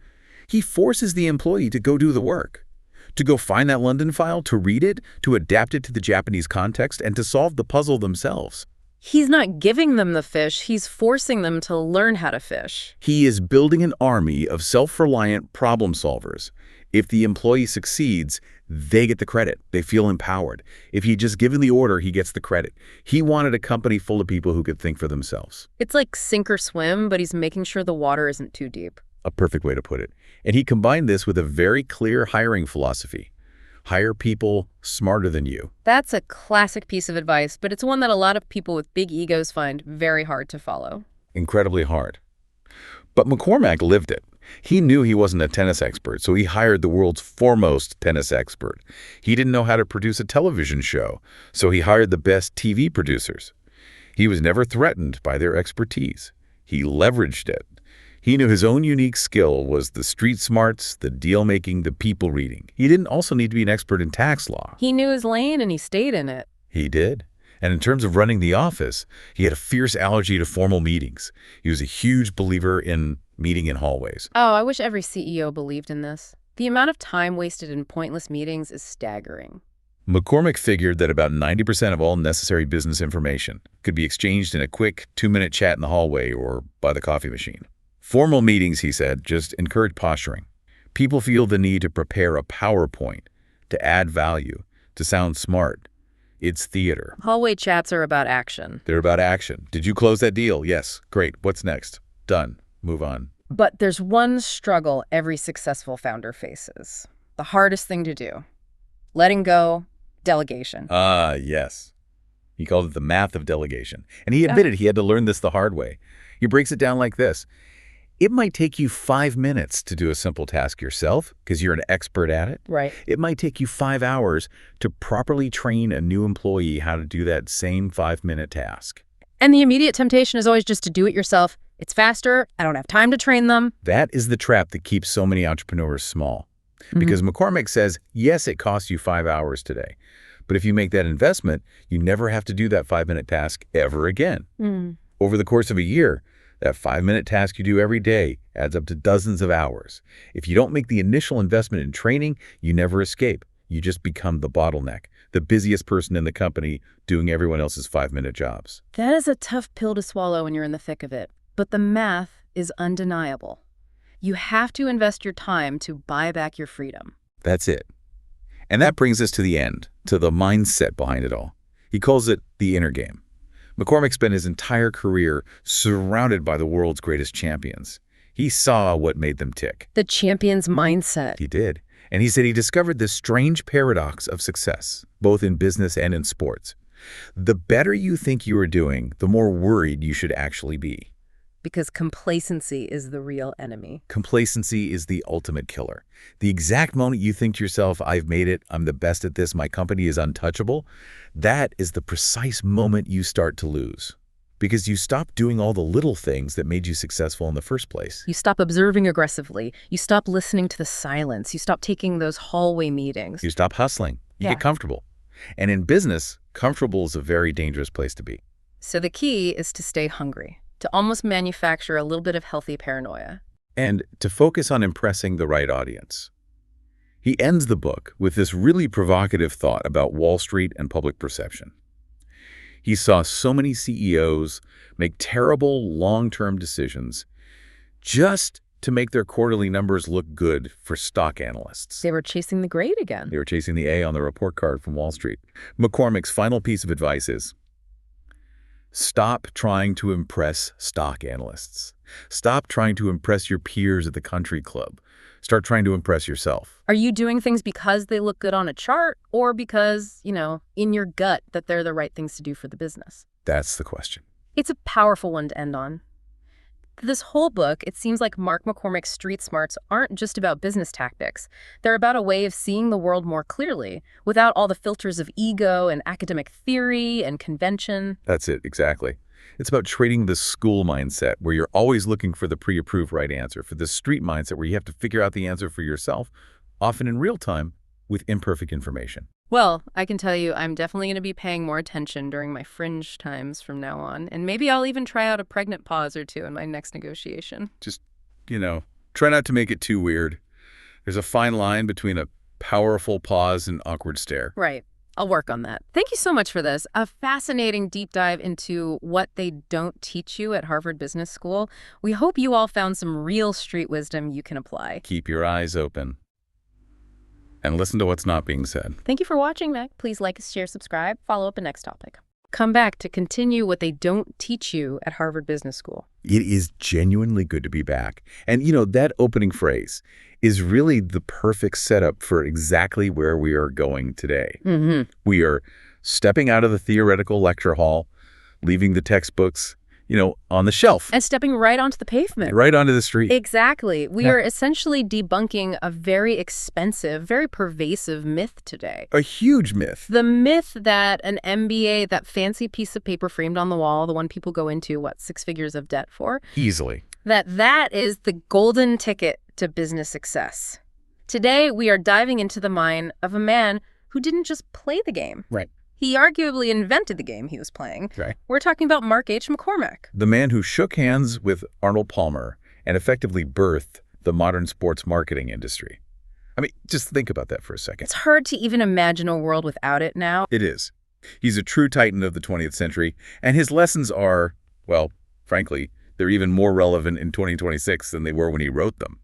he forces the employee to go do the work, to go find that London file, to read it, to adapt it to the Japanese context, and to solve the puzzle themselves. He's not giving them the fish. He's forcing them to learn how to fish. He is building an army of self-reliant problem solvers. If the employee succeeds, they get the credit. They feel empowered. If he just given the order, he gets the credit. He wanted a company full of people who could think for themselves. It's like sink or swim, but he's making sure the water isn't too deep. A perfect way to put it. And he combined this with a very clear hiring philosophy. Hire people smarter than you. That's a classic piece of advice, but it's one that a lot of people with big egos find very hard to follow. Incredibly hard. But McCormack lived it. He knew he wasn't a tennis expert, so he hired the world's foremost tennis expert. He didn't know how to produce a television show, so he hired the best TV producers. He was never threatened by their expertise. He leveraged it. He knew his own unique skill was the street smarts, the deal-making, the people reading. He didn't also need to be an expert in tax law. He knew his lane and he stayed in it. He did. And in terms of running the office, he had a fierce allergy to formal meetings. He was a huge believer in meeting in hallways. Oh, I wish every CEO believed in this. The amount of time wasted in pointless meetings is staggering. McCormack figured that about 90% of all necessary business information could be exchanged in a quick 2-minute chat in the hallway or by the coffee machine. Formal meetings, he said, just encourage posturing. People feel the need to prepare a PowerPoint, to add value, to sound smart. It's theater. Hallway chats are about action. They're about action. Did you close that deal? Yes. Great. What's next? Done. Move on. But there's one struggle every successful founder faces. The hardest thing to do. Letting go, delegation. Ah, yes. He called it the math of delegation. And he admitted he had to learn this the hard way. He breaks it down like this. It might take you 5 minutes to do a simple task yourself because you're an expert at it. Right. It might take you 5 hours to properly train a new employee how to do that same 5-minute task. And the immediate temptation is always just to do it yourself. It's faster. I don't have time to train them. That is the trap that keeps so many entrepreneurs small. Because McCormack says, yes, it costs you 5 hours today. But if you make that investment, you never have to do that 5-minute task ever again. Over the course of a year, that 5-minute task you do every day adds up to dozens of hours. If you don't make the initial investment in training, you never escape. You just become the bottleneck, the busiest person in the company doing everyone else's 5-minute jobs. That is a tough pill to swallow when you're in the thick of it. But the math is undeniable. You have to invest your time to buy back your freedom. That's it. And that brings us to the end, to the mindset behind it all. He calls it the inner game. McCormack spent his entire career surrounded by the world's greatest champions. He saw what made them tick. The champion's mindset. He did. And he said he discovered this strange paradox of success, both in business and in sports. The better you think you are doing, the more worried you should actually be. Because complacency is the real enemy. Complacency is the ultimate killer. The exact moment you think to yourself, I've made it, I'm the best at this, my company is untouchable, that is the precise moment you start to lose. Because you stop doing all the little things that made you successful in the first place. You stop observing aggressively. You stop listening to the silence. You stop taking those hallway meetings. You stop hustling. You get comfortable. And in business, comfortable is a very dangerous place to be. So the key is to stay hungry, to almost manufacture a little bit of healthy paranoia. And to focus on impressing the right audience. He ends the book with this really provocative thought about Wall Street and public perception. He saw so many CEOs make terrible long-term decisions just to make their quarterly numbers look good for stock analysts. They were chasing the grade again. They were chasing the A on the report card from Wall Street. McCormack's final piece of advice is, stop trying to impress stock analysts. Stop trying to impress your peers at the country club. Start trying to impress yourself. Are you doing things because they look good on a chart or because, in your gut that they're the right things to do for the business? That's the question. It's a powerful one to end on. This whole book, it seems like Mark McCormack's street smarts aren't just about business tactics. They're about a way of seeing the world more clearly, without all the filters of ego and academic theory and convention. That's it, exactly. It's about trading the school mindset, where you're always looking for the pre-approved right answer, for the street mindset, where you have to figure out the answer for yourself, often in real time, with imperfect information. Well, I can tell you I'm definitely going to be paying more attention during my fringe times from now on, and maybe I'll even try out a pregnant pause or two in my next negotiation. Just, try not to make it too weird. There's a fine line between a powerful pause and awkward stare. Right. I'll work on that. Thank you so much for this. A fascinating deep dive into what they don't teach you at Harvard Business School. We hope you all found some real street wisdom you can apply. Keep your eyes open and listen to what's not being said. Thank you for watching, Mac. Please like, share, subscribe, follow up the next topic. Come back to continue what they don't teach you at Harvard Business School. It is genuinely good to be back. And, that opening phrase is really the perfect setup for exactly where we are going today. Mm-hmm. We are stepping out of the theoretical lecture hall, leaving the textbooks, on the shelf. And stepping right onto the pavement. Right onto the street. Exactly. We are essentially debunking a very expensive, very pervasive myth today. A huge myth. The myth that an MBA, that fancy piece of paper framed on the wall, the one people go into, 6 figures of debt for? Easily. That is the golden ticket to business success. Today, we are diving into the mind of a man who didn't just play the game. Right. He arguably invented the game he was playing. Right. We're talking about Mark H. McCormack. The man who shook hands with Arnold Palmer and effectively birthed the modern sports marketing industry. I mean, just think about that for a second. It's hard to even imagine a world without it now. It is. He's a true titan of the 20th century, and his lessons are, well, frankly, they're even more relevant in 2026 than they were when he wrote them.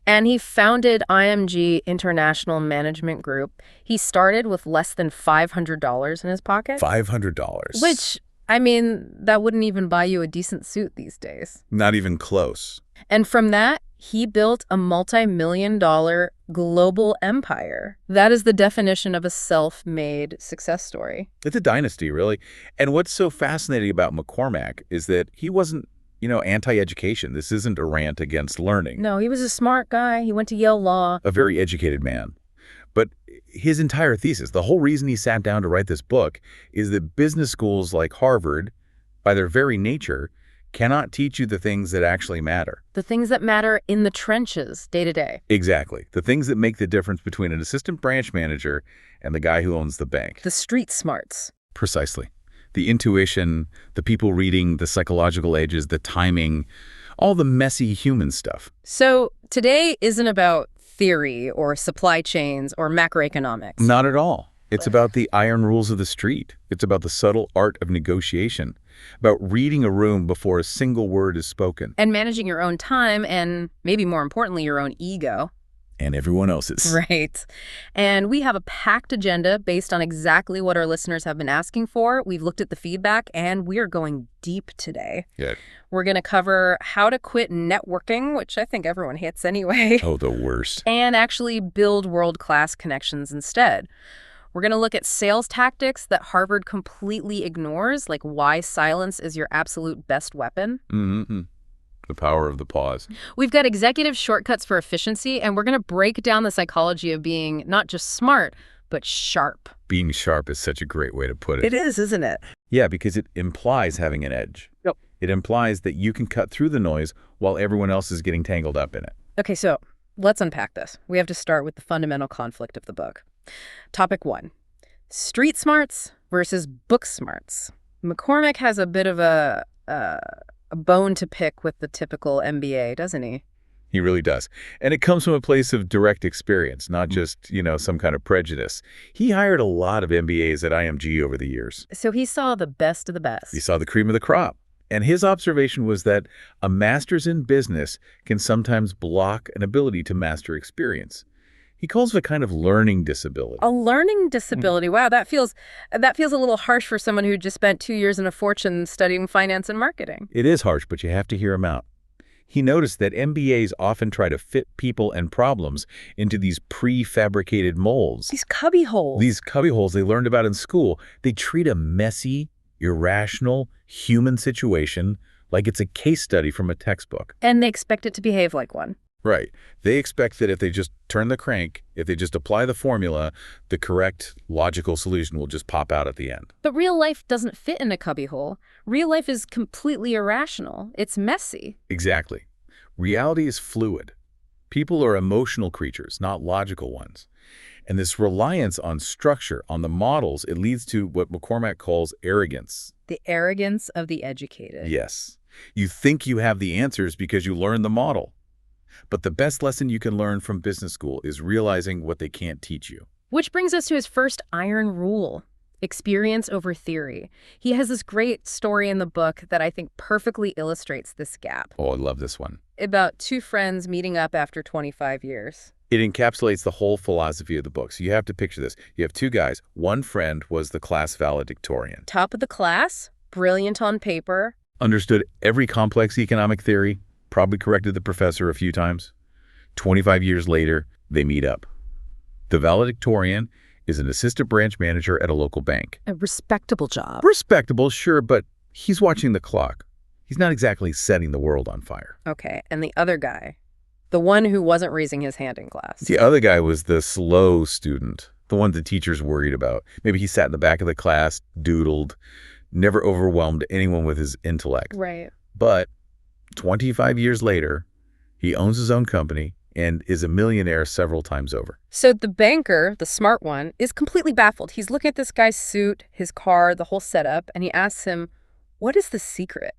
And he founded IMG International Management Group. He started with less than $500 in his pocket. $500. Which, that wouldn't even buy you a decent suit these days. Not even close. And from that, he built a multi-million-dollar global empire. That is the definition of a self-made success story. It's a dynasty, really. And what's so fascinating about McCormack is that he wasn't anti-education. This isn't a rant against learning. No, he was a smart guy. He went to Yale Law. A very educated man. But his entire thesis, the whole reason he sat down to write this book, is that business schools like Harvard, by their very nature, cannot teach you the things that actually matter. The things that matter in the trenches, day to day. Exactly. The things that make the difference between an assistant branch manager and the guy who owns the bank. The street smarts. Precisely. The intuition, the people reading, the psychological edges, the timing, all the messy human stuff. So today isn't about theory or supply chains or macroeconomics. Not at all. It's about the iron rules of the street. It's about the subtle art of negotiation, about reading a room before a single word is spoken. And managing your own time and, maybe more importantly, your own ego. And everyone else's. Right. And we have a packed agenda based on exactly what our listeners have been asking for. We've looked at the feedback, and we are going deep today. Yeah. We're going to cover how to quit networking, which I think everyone hates anyway. Oh, the worst. And actually build world-class connections instead. We're going to look at sales tactics that Harvard completely ignores, like why silence is your absolute best weapon. Mm-hmm. The power of the pause. We've got executive shortcuts for efficiency, and we're going to break down the psychology of being not just smart, but sharp. Being sharp is such a great way to put it. It is, isn't it? Yeah, because it implies having an edge. Yep. It implies that you can cut through the noise while everyone else is getting tangled up in it. Okay, so let's unpack this. We have to start with the fundamental conflict of the book. Topic 1, street smarts versus book smarts. McCormack has a bit of a bone to pick with the typical MBA, doesn't he? He really does. And it comes from a place of direct experience, not just, some kind of prejudice. He hired a lot of MBAs at IMG over the years. So he saw the best of the best. He saw the cream of the crop. And his observation was that a master's in business can sometimes block an ability to master experience. He calls it a kind of learning disability. A learning disability. Wow, that feels a little harsh for someone who just spent 2 years and a fortune studying finance and marketing. It is harsh, but you have to hear him out. He noticed that MBAs often try to fit people and problems into these prefabricated molds. These cubby holes. These cubby holes they learned about in school. They treat a messy, irrational, human situation like it's a case study from a textbook. And they expect it to behave like one. Right. They expect that if they just turn the crank, if they just apply the formula, the correct logical solution will just pop out at the end. But real life doesn't fit in a cubbyhole. Real life is completely irrational. It's messy. Exactly. Reality is fluid. People are emotional creatures, not logical ones. And this reliance on structure, on the models, it leads to what McCormack calls arrogance. The arrogance of the educated. Yes. You think you have the answers because you learned the model. But the best lesson you can learn from business school is realizing what they can't teach you. Which brings us to his first iron rule, experience over theory. He has this great story in the book that I think perfectly illustrates this gap. Oh, I love this one. About two friends meeting up after 25 years. It encapsulates the whole philosophy of the book. So you have to picture this. You have two guys. One friend was the class valedictorian. Top of the class, brilliant on paper. Understood every complex economic theory. Probably corrected the professor a few times. 25 years later, they meet up. The valedictorian is an assistant branch manager at a local bank. A respectable job. Respectable, sure, but he's watching the clock. He's not exactly setting the world on fire. Okay, and the other guy, the one who wasn't raising his hand in class. The other guy was the slow student, the one the teacher's worried about. Maybe he sat in the back of the class, doodled, never overwhelmed anyone with his intellect. Right. But 25 years later, he owns his own company and is a millionaire several times over. So the banker, the smart one, is completely baffled. He's looking at this guy's suit, his car, the whole setup, and he asks him, "What is the secret?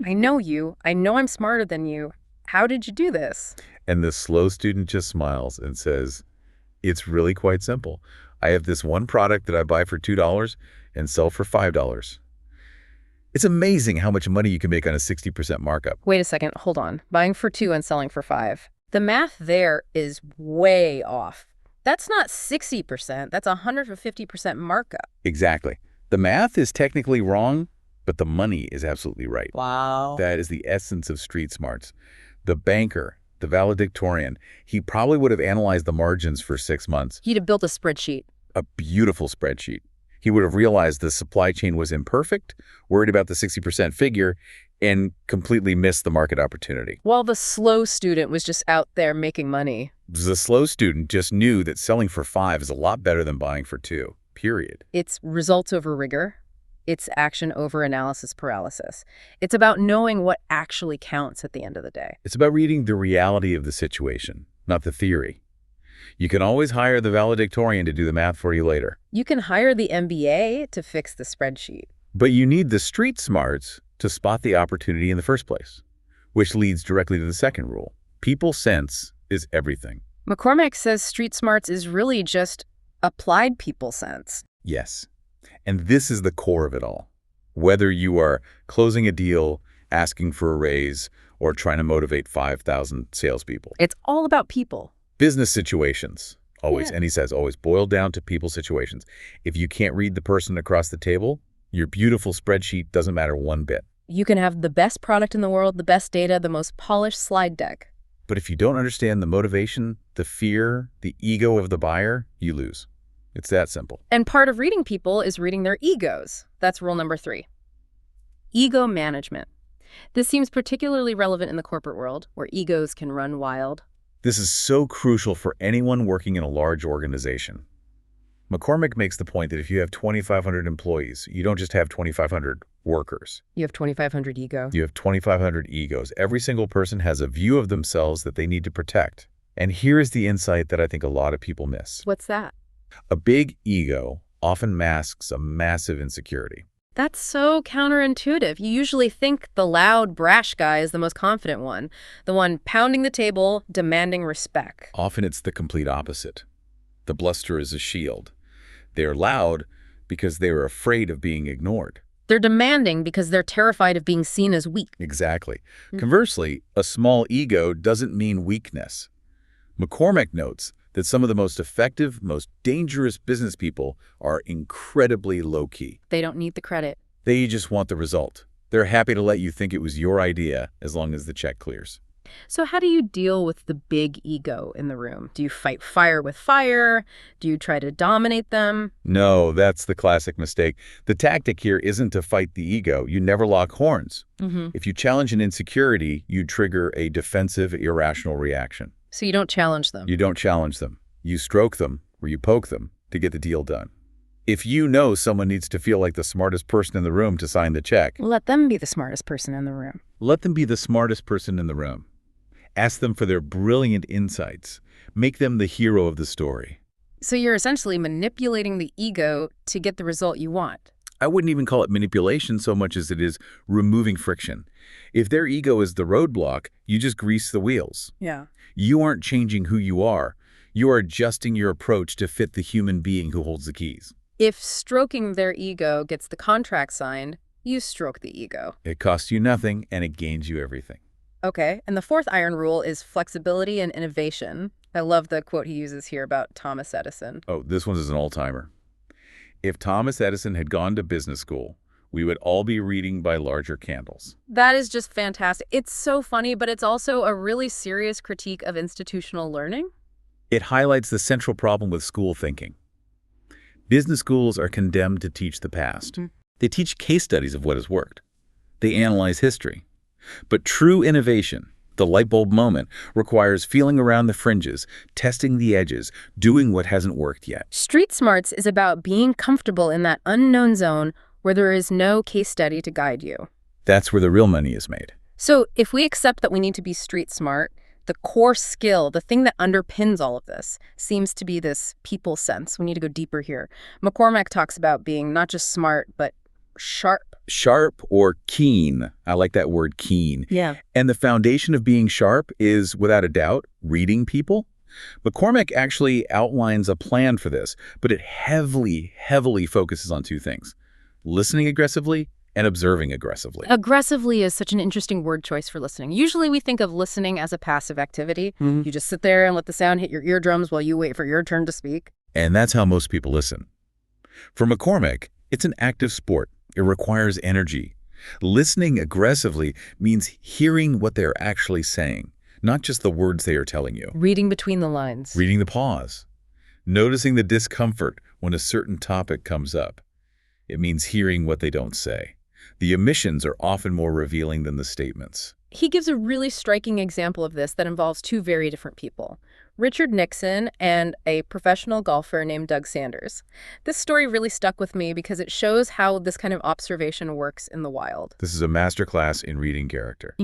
I know you. I know I'm smarter than you. How did you do this?" And the slow student just smiles and says, "It's really quite simple. I have this one product that I buy for $2 and sell for $5. It's amazing how much money you can make on a 60% markup. Wait a second, hold on. Buying for $2 and selling for $5. The math there is way off. That's not 60%, that's 150% markup. Exactly. The math is technically wrong, but the money is absolutely right. Wow. That is the essence of street smarts. The banker, the valedictorian, he probably would have analyzed the margins for 6 months. He'd have built a spreadsheet. A beautiful spreadsheet. He would have realized the supply chain was imperfect, worried about the 60% figure, and completely missed the market opportunity. While the slow student was just out there making money. The slow student just knew that selling for $5 is a lot better than buying for $2, period. It's results over rigor. It's action over analysis paralysis. It's about knowing what actually counts at the end of the day. It's about reading the reality of the situation, not the theory. You can always hire the valedictorian to do the math for you later. You can hire the MBA to fix the spreadsheet. But you need the street smarts to spot the opportunity in the first place, which leads directly to the second rule. People sense is everything. McCormack says street smarts is really just applied people sense. Yes. And this is the core of it all. Whether you are closing a deal, asking for a raise, or trying to motivate 5,000 salespeople. It's all about people. Business situations, always, Yeah. and he says, always boil down to people situations. If you can't read the person across the table, your beautiful spreadsheet doesn't matter one bit. You can have the best product in the world, the best data, the most polished slide deck. But if you don't understand the motivation, the fear, the ego of the buyer, you lose. It's that simple. And part of reading people is reading their egos. That's rule number 3. Ego management. This seems particularly relevant in the corporate world, where egos can run wild. This is so crucial for anyone working in a large organization. McCormack makes the point that if you have 2,500 employees, you don't just have 2,500 workers. You have 2,500 ego. You have 2,500 egos. Every single person has a view of themselves that they need to protect. And here is the insight that I think a lot of people miss. What's that? A big ego often masks a massive insecurity. That's so counterintuitive. You usually think the loud, brash guy is the most confident one, the one pounding the table, demanding respect. Often it's the complete opposite. The bluster is a shield. They're loud because they're afraid of being ignored. They're demanding because they're terrified of being seen as weak. Exactly. Conversely, a small ego doesn't mean weakness. McCormack notes that some of the most effective, most dangerous business people are incredibly low-key. They don't need the credit. They just want the result. They're happy to let you think it was your idea as long as the check clears. So how do you deal with the big ego in the room? Do you fight fire with fire? Do you try to dominate them? No, that's the classic mistake. The tactic here isn't to fight the ego. You never lock horns. If you challenge an insecurity, you trigger a defensive, irrational reaction. So you don't challenge them. You don't challenge them. You stroke them or you poke them to get the deal done. If you know someone needs to feel like the smartest person in the room to sign the check, Let them be the smartest person in the room. let them be the smartest person in the room. Ask them for their brilliant insights. Make them the hero of the story. So you're essentially manipulating the ego to get the result you want. I wouldn't even call it manipulation so much as it is removing friction. If their ego is the roadblock, you just grease the wheels. Yeah. You aren't changing who you are. You are adjusting your approach to fit the human being who holds the keys. If stroking their ego gets the contract signed, you stroke the ego. It costs you nothing and it gains you everything. Okay, and the fourth iron rule is flexibility and innovation. I love the quote he uses here about Thomas Edison. Oh, this one is an all-timer. If Thomas Edison had gone to business school, we would all be reading by larger candles. That is just fantastic. It's so funny, but it's also a really serious critique of institutional learning. It highlights the central problem with school thinking. Business schools are condemned to teach the past. They teach case studies of what has worked. They analyze history. But true innovation, the light bulb moment, requires feeling around the fringes, testing the edges, doing what hasn't worked yet. Street smarts is about being comfortable in that unknown zone where there is no case study to guide you. That's where the real money is made. So if we accept that we need to be street smart, the core skill, the thing that underpins all of this, seems to be this people sense. We need to go deeper here. McCormack talks about being not just smart, but sharp. Sharp or keen. I like that word, keen. Yeah. And the foundation of being sharp is, without a doubt, reading people. McCormack actually outlines a plan for this, but it heavily focuses on two things: listening aggressively and observing aggressively. Aggressively is such an interesting word choice for listening. Usually we think of listening as a passive activity. You just sit there and let the sound hit your eardrums while you wait for your turn to speak. And that's how most people listen. For McCormack, it's an active sport. It requires energy. Listening aggressively means hearing what they're actually saying, not just the words they are telling you. Reading between the lines. Reading the pause. Noticing the discomfort when a certain topic comes up. It means hearing what they don't say. The omissions are often more revealing than the statements. He gives a really striking example of this that involves two very different people, Richard Nixon and a professional golfer named Doug Sanders. This story really stuck with me because it shows how this kind of observation works in the wild. This is a masterclass in reading character.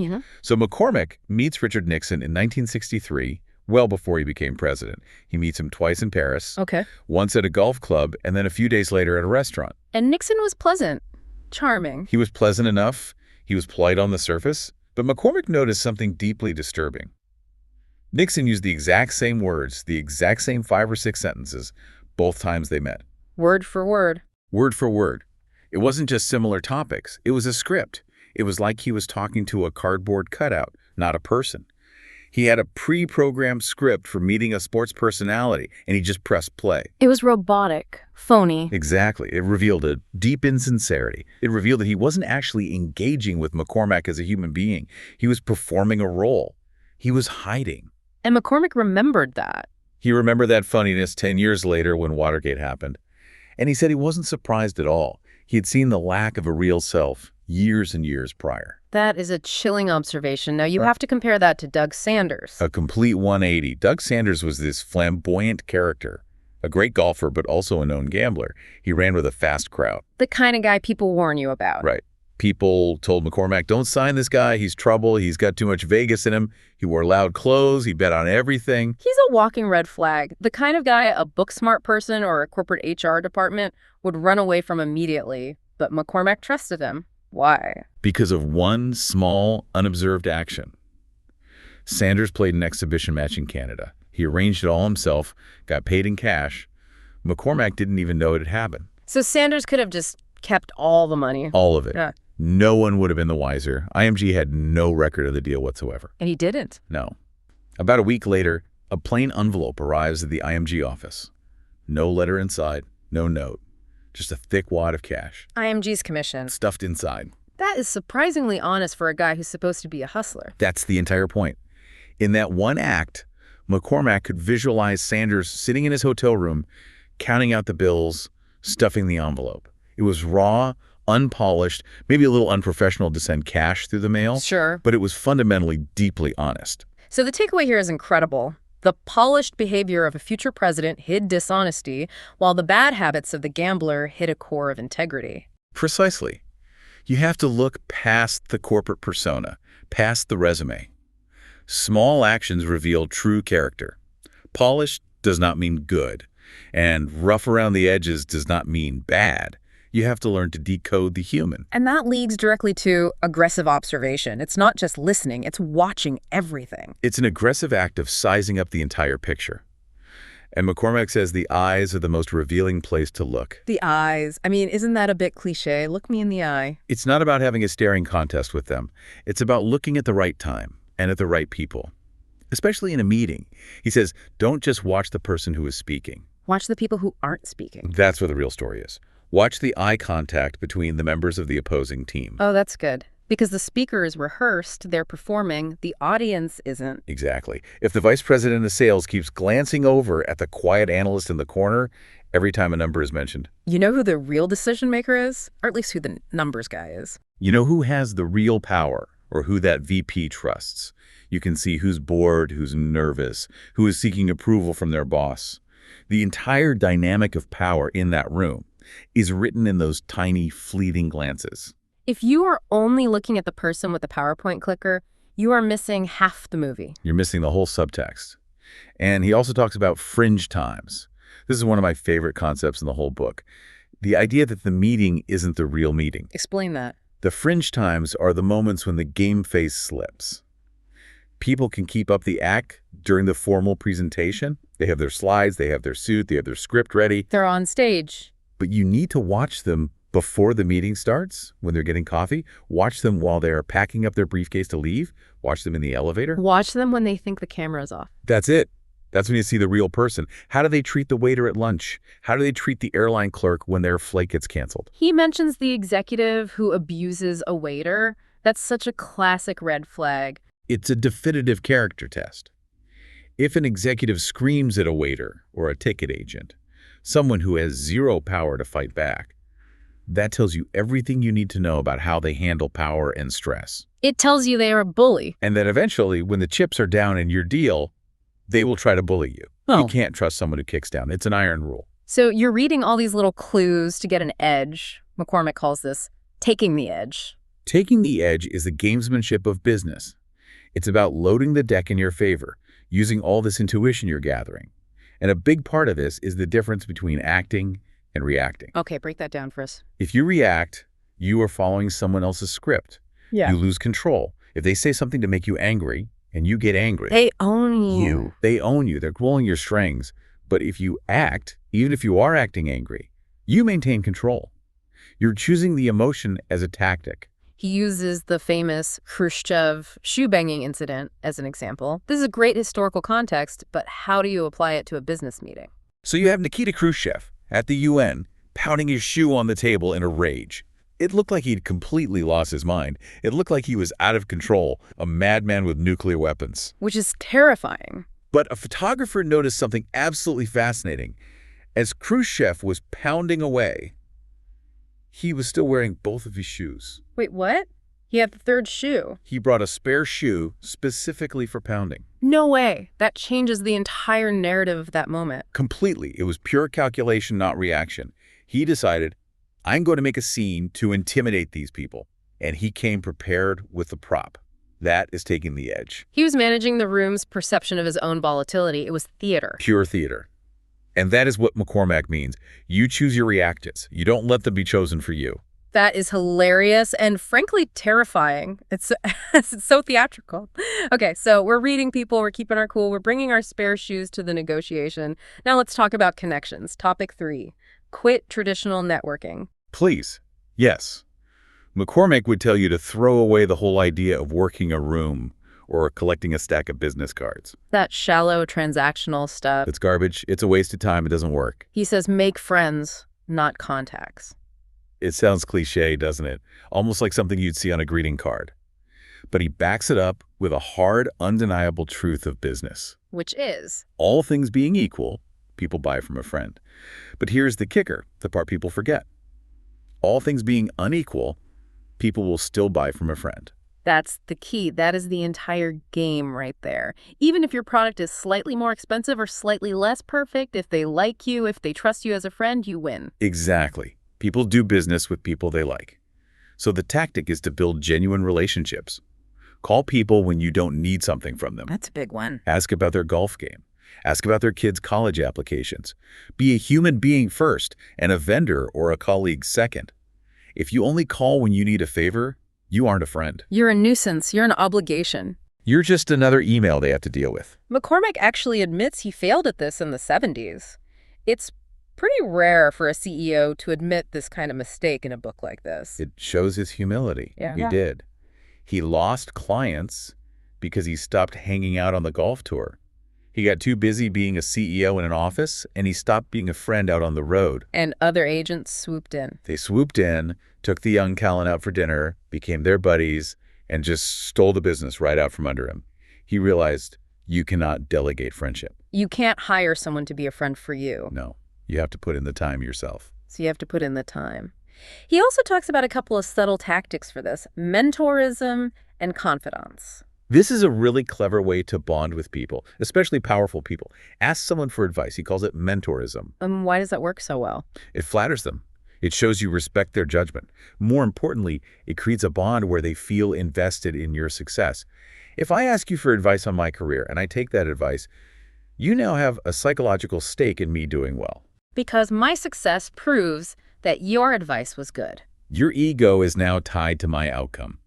So McCormack meets Richard Nixon in 1963, well before he became president. He meets him twice in Paris, once at a golf club, and then a few days later at a restaurant. And Nixon was pleasant, charming. He was pleasant enough. He was polite on the surface. But McCormack noticed something deeply disturbing. Nixon used the exact same words, the exact same 5 or 6 sentences, both times they met. Word for word. Word for word. It wasn't just similar topics. It was a script. It was like he was talking to a cardboard cutout, not a person. He had a pre-programmed script for meeting a sports personality, and he just pressed play. It was robotic, phony. Exactly. It revealed a deep insincerity. It revealed that he wasn't actually engaging with McCormack as a human being. He was performing a role. He was hiding. And McCormack remembered that. He remembered that funniness 10 years later when Watergate happened. And he said he wasn't surprised at all. He had seen the lack of a real self years and years prior. That is a chilling observation. Now, you have to compare that to Doug Sanders. A complete 180. Doug Sanders was this flamboyant character, a great golfer, but also a known gambler. He ran with a fast crowd. The kind of guy people warn you about. Right. People told McCormack, don't sign this guy. He's trouble. He's got too much Vegas in him. He wore loud clothes. He bet on everything. He's a walking red flag. The kind of guy a book-smart person or a corporate HR department would run away from immediately. But McCormack trusted him. Why? Because of one small, unobserved action. Sanders played an exhibition match in Canada. He arranged it all himself, got paid in cash. McCormack didn't even know it had happened. So Sanders could have just kept all the money. All of it. Yeah. No one would have been the wiser. IMG had no record of the deal whatsoever. And he didn't. No. About a week later, a plain envelope arrives at the IMG office. No letter inside, no note. Just a thick wad of cash. IMG's commission. Stuffed inside. That is surprisingly honest for a guy who's supposed to be a hustler. That's the entire point. In that one act, McCormack could visualize Sanders sitting in his hotel room, counting out the bills, stuffing the envelope. It was raw, unpolished, maybe a little unprofessional to send cash through the mail. Sure. But it was fundamentally deeply honest. So the takeaway here is incredible. The polished behavior of a future president hid dishonesty, while the bad habits of the gambler hid a core of integrity. Precisely. You have to look past the corporate persona, past the resume. Small actions reveal true character. Polished does not mean good, and rough around the edges does not mean bad. You have to learn to decode the human. And that leads directly to aggressive observation. It's not just listening, it's watching everything. It's an aggressive act of sizing up the entire picture. And McCormack says the eyes are the most revealing place to look. The eyes. I mean, isn't that a bit cliche? Look me in the eye. It's not about having a staring contest with them. It's about looking at the right time and at the right people, especially in a meeting. He says, don't just watch the person who is speaking. Watch the people who aren't speaking. That's where the real story is. Watch the eye contact between the members of the opposing team. Oh, that's good. Because the speaker is rehearsed, they're performing, the audience isn't. Exactly. If the vice president of sales keeps glancing over at the quiet analyst in the corner every time a number is mentioned. You know who the real decision maker is? Or at least who the numbers guy is. You know who has the real power, or who that VP trusts. You can see who's bored, who's nervous, who is seeking approval from their boss. The entire dynamic of power in that room is written in those tiny, fleeting glances. If you are only looking at the person with the PowerPoint clicker, you are missing half the movie. You're missing the whole subtext. And he also talks about fringe times. This is one of my favorite concepts in the whole book. The idea that the meeting isn't the real meeting. Explain that. The fringe times are the moments when the game face slips. People can keep up the act during the formal presentation. They have their slides, they have their suit, they have their script ready. They're on stage. But you need to watch them before the meeting starts, when they're getting coffee. Watch them while they're packing up their briefcase to leave. Watch them in the elevator. Watch them when they think the camera's off. That's it. That's when you see the real person. How do they treat the waiter at lunch? How do they treat the airline clerk when their flight gets canceled? He mentions the executive who abuses a waiter. That's such a classic red flag. It's a definitive character test. If an executive screams at a waiter or a ticket agent, someone who has zero power to fight back, that tells you everything you need to know about how they handle power and stress. It tells you they are a bully. And that eventually, when the chips are down in your deal, they will try to bully you. Oh. You can't trust someone who kicks down. It's an iron rule. So you're reading all these little clues to get an edge. McCormack calls this taking the edge. Taking the edge is the gamesmanship of business. It's about loading the deck in your favor, using all this intuition you're gathering. And a big part of this is the difference between acting and reacting. Okay, break that down for us. If you react, you are following someone else's script. Yeah. You lose control. If they say something to make you angry, and you get angry, They own you. They own you. They're pulling your strings. But if you act, even if you are acting angry, you maintain control. You're choosing the emotion as a tactic. He uses the famous Khrushchev shoe-banging incident as an example. This is a great historical context, but how do you apply it to a business meeting? So you have Nikita Khrushchev at the UN pounding his shoe on the table in a rage. It looked like he'd completely lost his mind. It looked like he was out of control, a madman with nuclear weapons. Which is terrifying. But a photographer noticed something absolutely fascinating. As Khrushchev was pounding away, he was still wearing both of his shoes. Wait, what? He had the third shoe. He brought a spare shoe specifically for pounding. No way. That changes the entire narrative of that moment. Completely. It was pure calculation, not reaction. He decided, I'm going to make a scene to intimidate these people. And he came prepared with the prop. That is taking the edge. He was managing the room's perception of his own volatility. It was theater. Pure theater. And that is what McCormack means. You choose your reactants. You don't let them be chosen for you. That is hilarious and frankly terrifying. It's, it's so theatrical. Okay, so we're reading people, we're keeping our cool, we're bringing our spare shoes to the negotiation. Now let's talk about connections. Topic 3, quit traditional networking. Please. Yes. McCormack would tell you to throw away the whole idea of working a room or collecting a stack of business cards. That shallow transactional stuff. It's garbage. It's a waste of time. It doesn't work. He says make friends, not contacts. It sounds cliche, doesn't it? Almost like something you'd see on a greeting card. But he backs it up with a hard, undeniable truth of business. Which is? All things being equal, people buy from a friend. But here's the kicker, the part people forget. All things being unequal, people will still buy from a friend. That's the key. That is the entire game right there. Even if your product is slightly more expensive or slightly less perfect, if they like you, if they trust you as a friend, you win. Exactly. People do business with people they like. So the tactic is to build genuine relationships. Call people when you don't need something from them. That's a big one. Ask about their golf game. Ask about their kids' college applications. Be a human being first and a vendor or a colleague second. If you only call when you need a favor, you aren't a friend. You're a nuisance. You're an obligation. You're just another email they have to deal with. McCormack actually admits he failed at this in the 70s. It's pretty rare for a CEO to admit this kind of mistake in a book like this. It shows his humility. Yeah. He did. He lost clients because he stopped hanging out on the golf tour. He got too busy being a CEO in an office, and he stopped being a friend out on the road. And other agents swooped in. They swooped in, took the young Callan out for dinner, became their buddies, and just stole the business right out from under him. He realized you cannot delegate friendship. You can't hire someone to be a friend for you. No, you have to put in the time yourself. So you have to put in the time. He also talks about a couple of subtle tactics for this: mentorism and confidants. This is a really clever way to bond with people, especially powerful people. Ask someone for advice. He calls it mentorism. Why does that work so well? It flatters them. It shows you respect their judgment. More importantly, it creates a bond where they feel invested in your success. If I ask you for advice on my career and I take that advice, you now have a psychological stake in me doing well. Because my success proves that your advice was good. Your ego is now tied to my outcome.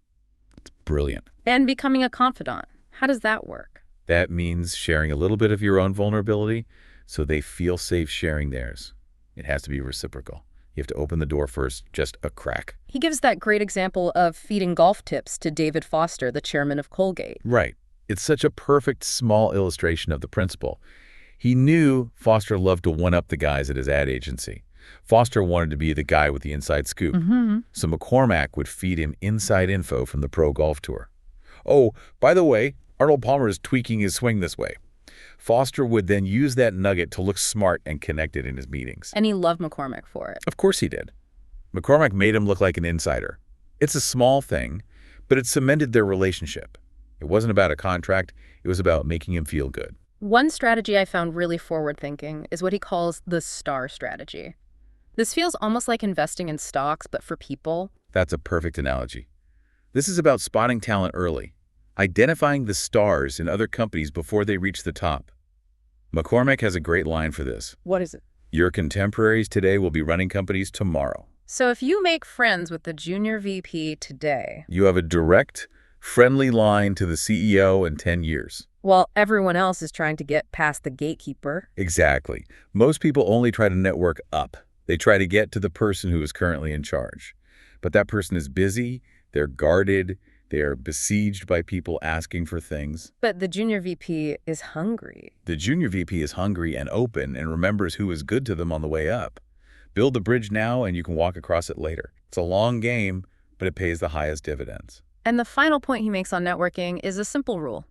It's brilliant. And becoming a confidant. How does that work? That means sharing a little bit of your own vulnerability so they feel safe sharing theirs. It has to be reciprocal. You have to open the door first, just a crack. He gives that great example of feeding golf tips to David Foster, the chairman of Colgate. Right. It's such a perfect small illustration of the principle. He knew Foster loved to one-up the guys at his ad agency. Foster wanted to be the guy with the inside scoop. So McCormack would feed him inside info from the pro golf tour. Oh, by the way, Arnold Palmer is tweaking his swing this way. Foster would then use that nugget to look smart and connected in his meetings. And he loved McCormack for it. Of course he did. McCormack made him look like an insider. It's a small thing, but it cemented their relationship. It wasn't about a contract. It was about making him feel good. One strategy I found really forward-thinking is what he calls the STAR strategy. This feels almost like investing in stocks, but for people. That's a perfect analogy. This is about spotting talent early, identifying the stars in other companies before they reach the top. McCormack has a great line for this. What is it? Your contemporaries today will be running companies tomorrow. So if you make friends with the junior VP today, You have a direct, friendly line to the CEO in 10 years. while everyone else is trying to get past the gatekeeper. Exactly. Most people only try to network up. They try to get to the person who is currently in charge. But that person is busy, they're guarded, they are besieged by people asking for things. But the junior VP is hungry. The junior VP is hungry and open and remembers who is good to them on the way up. Build the bridge now and you can walk across it later. It's a long game, but it pays the highest dividends. And the final point he makes on networking is a simple rule.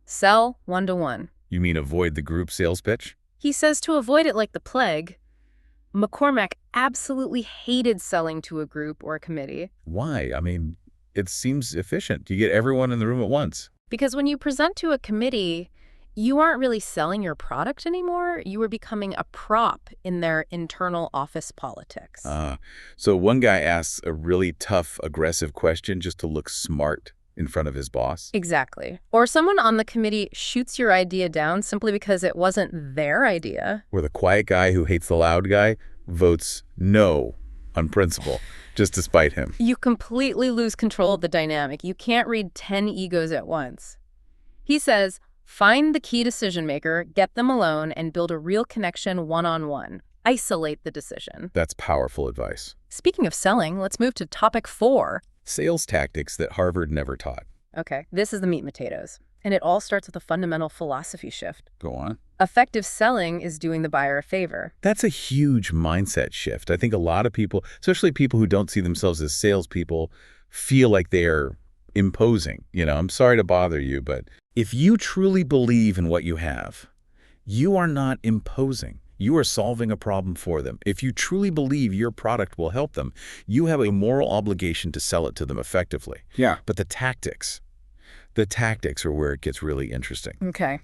Sell one-to-one. You mean avoid the group sales pitch? He says to avoid it like the plague. McCormack absolutely hated selling to a group or a committee. Why? I mean, it seems efficient. You get everyone in the room at once. Because when you present to a committee, you aren't really selling your product anymore. You are becoming a prop in their internal office politics. So one guy asks a really tough, aggressive question just to look smart in front of his boss. Exactly. Or someone on the committee shoots your idea down simply because it wasn't their idea. Where the quiet guy who hates the loud guy votes no on principle. just to spite him. You completely lose control of the dynamic. You can't read 10 egos at once. He says, find the key decision maker, get them alone, and build a real connection one-on-one. Isolate the decision. That's powerful advice. Speaking of selling, let's move to topic 4. Sales tactics that Harvard never taught. Okay, this is the meat and potatoes. And it all starts with a fundamental philosophy shift. Go on. Effective selling is doing the buyer a favor. That's a huge mindset shift. I think a lot of people, especially people who don't see themselves as salespeople, feel like they're imposing. I'm sorry to bother you, but if you truly believe in what you have, you are not imposing. You are solving a problem for them. If you truly believe your product will help them, you have a moral obligation to sell it to them effectively. Yeah. But the tactics are where it gets really interesting. Okay.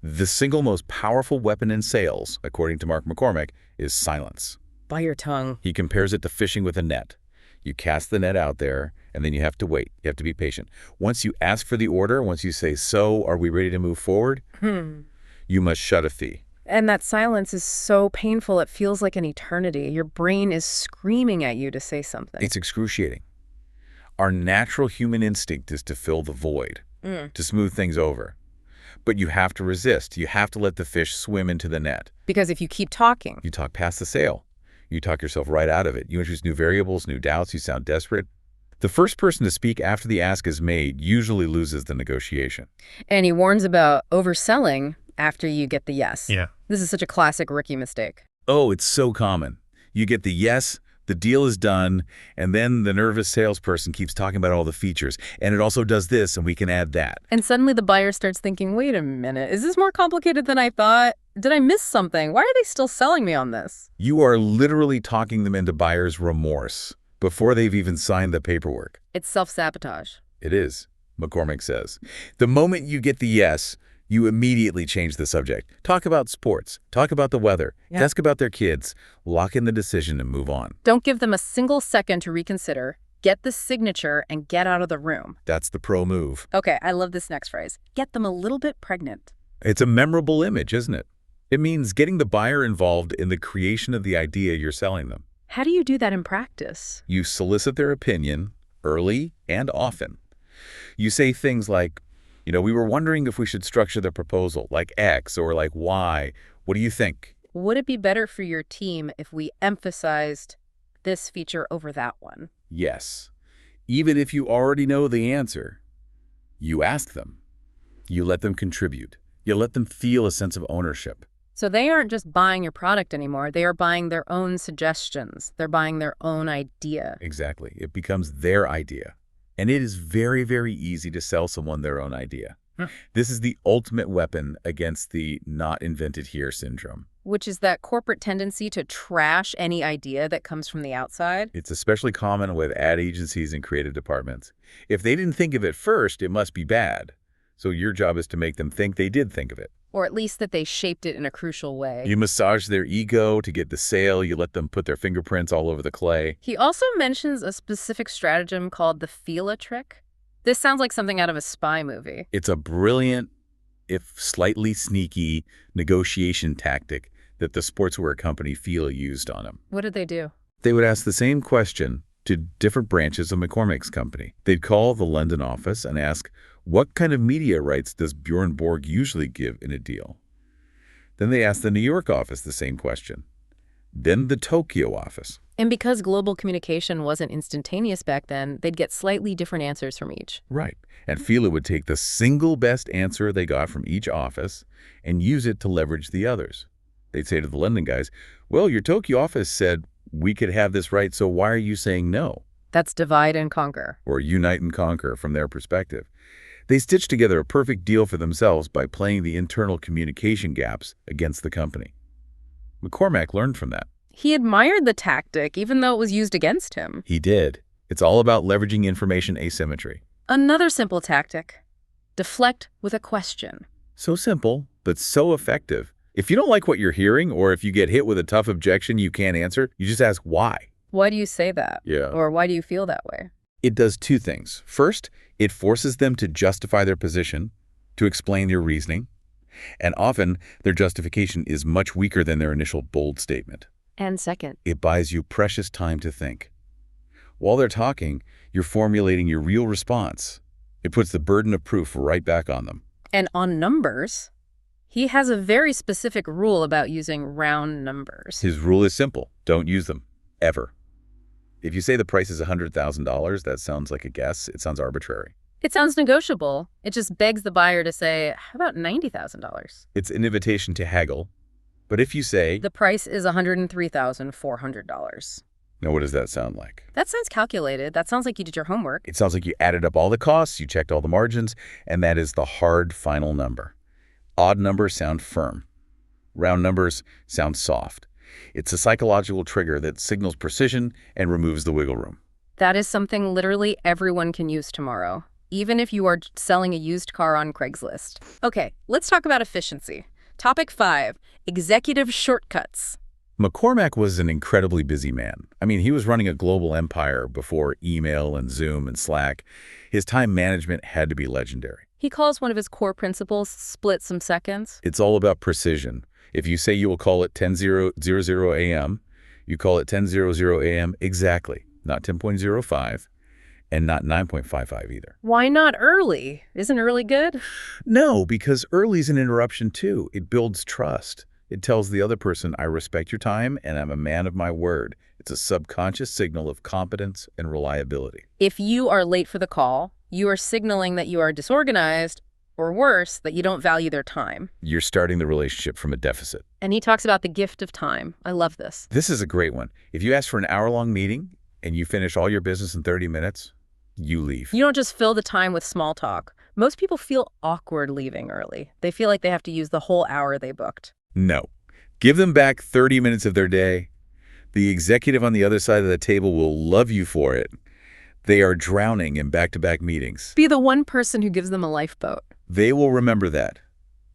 The single most powerful weapon in sales, according to Mark McCormack, is silence. Bite your tongue. He compares it to fishing with a net. You cast the net out there, and then you have to wait. You have to be patient. Once you ask for the order, once you say, so, are we ready to move forward? You must shut a fee. And that silence is so painful, it feels like an eternity. Your brain is screaming at you to say something. It's excruciating. Our natural human instinct is to fill the void, to smooth things over. But you have to resist. You have to let the fish swim into the net. Because if you keep talking, You talk past the sale. You talk yourself right out of it. You introduce new variables, new doubts. You sound desperate. The first person to speak after the ask is made usually loses the negotiation. and he warns about overselling after you get the yes. Yeah. This is such a classic rookie mistake. Oh, it's so common. You get the yes, the deal is done, and then the nervous salesperson keeps talking about all the features. And it also does this, and we can add that. And suddenly the buyer starts thinking, wait a minute, is this more complicated than I thought? Did I miss something? Why are they still selling me on this? You are literally talking them into buyer's remorse before they've even signed the paperwork. It's self-sabotage. It is, McCormack says. The moment you get the yes, you immediately change the subject. Talk about sports. Talk about the weather. Yeah. Ask about their kids. Lock in the decision and move on. Don't give them a single second to reconsider. Get the signature and get out of the room. That's the pro move. Okay, I love this next phrase. Get them a little bit pregnant. It's a memorable image, isn't it? It means getting the buyer involved in the creation of the idea you're selling them. How do you do that in practice? You solicit their opinion early and often. You say things like, we were wondering if we should structure the proposal like X or like Y. What do you think? Would it be better for your team if we emphasized this feature over that one? Yes. Even if you already know the answer, you ask them. You let them contribute. You let them feel a sense of ownership. So they aren't just buying your product anymore. They are buying their own suggestions. They're buying their own idea. Exactly. It becomes their idea. And it is very, very easy to sell someone their own idea. This is the ultimate weapon against the not invented here syndrome. Which is that corporate tendency to trash any idea that comes from the outside. It's especially common with ad agencies and creative departments. If they didn't think of it first, it must be bad. So your job is to make them think they did think of it. Or at least that they shaped it in a crucial way. You massage their ego to get the sale. You let them put their fingerprints all over the clay. He also mentions a specific stratagem called the feel-a trick. This sounds like something out of a spy movie. It's a brilliant, if slightly sneaky, negotiation tactic that the sportswear company Fila used on him. What did they do? They would ask the same question to different branches of McCormack's company. They'd call the London office and ask, what kind of media rights does Bjorn Borg usually give in a deal? Then they asked the New York office the same question. Then the Tokyo office. And because global communication wasn't instantaneous back then, they'd get slightly different answers from each. Right. And Fila would take the single best answer they got from each office and use it to leverage the others. They'd say to the London guys, well, your Tokyo office said we could have this right, so why are you saying no? That's divide and conquer. Or unite and conquer from their perspective. They stitched together a perfect deal for themselves by playing the internal communication gaps against the company. McCormack learned from that. He admired the tactic, even though it was used against him. He did. It's all about leveraging information asymmetry. Another simple tactic. Deflect with a question. So simple, but so effective. If you don't like what you're hearing, or if you get hit with a tough objection you can't answer, you just ask why. Why do you say that? Yeah. Or why do you feel that way? It does two things. First, it forces them to justify their position, to explain their reasoning. And often, their justification is much weaker than their initial bold statement. And second, It buys you precious time to think. While they're talking, you're formulating your real response. It puts the burden of proof right back on them. And on numbers, he has a very specific rule about using round numbers. His rule is simple. Don't use them. Ever. If you say the price is $100,000, that sounds like a guess. It sounds arbitrary. It sounds negotiable. It just begs the buyer to say, how about $90,000? It's an invitation to haggle. But if you say, the price is $103,400. now what does that sound like? That sounds calculated. That sounds like you did your homework. It sounds like you added up all the costs, you checked all the margins, and that is the hard final number. Odd numbers sound firm. Round numbers sound soft. It's a psychological trigger that signals precision and removes the wiggle room. That is something literally everyone can use tomorrow, even if you are selling a used car on Craigslist. Okay, let's talk about efficiency. Topic 5, executive shortcuts. McCormack was an incredibly busy man. I mean, he was running a global empire before email and Zoom and Slack. His time management had to be legendary. He calls one of his core principles split some seconds. It's all about precision. If you say you will call it 10:00 a.m., you call it 10:00 a.m. exactly, not 10.05 and not 9.55 either. Why not early? Isn't early good? No, because early is an interruption too. It builds trust. It tells the other person, I respect your time and I'm a man of my word. It's a subconscious signal of competence and reliability. If you are late for the call, you are signaling that you are disorganized, or worse, that you don't value their time. You're starting the relationship from a deficit. And he talks about the gift of time. I love this. This is a great one. If you ask for an hour-long meeting and you finish all your business in 30 minutes, you leave. You don't just fill the time with small talk. Most people feel awkward leaving early. They feel like they have to use the whole hour they booked. No. Give them back 30 minutes of their day. The executive on the other side of the table will love you for it. They are drowning in back-to-back meetings. Be the one person who gives them a lifeboat. They will remember that.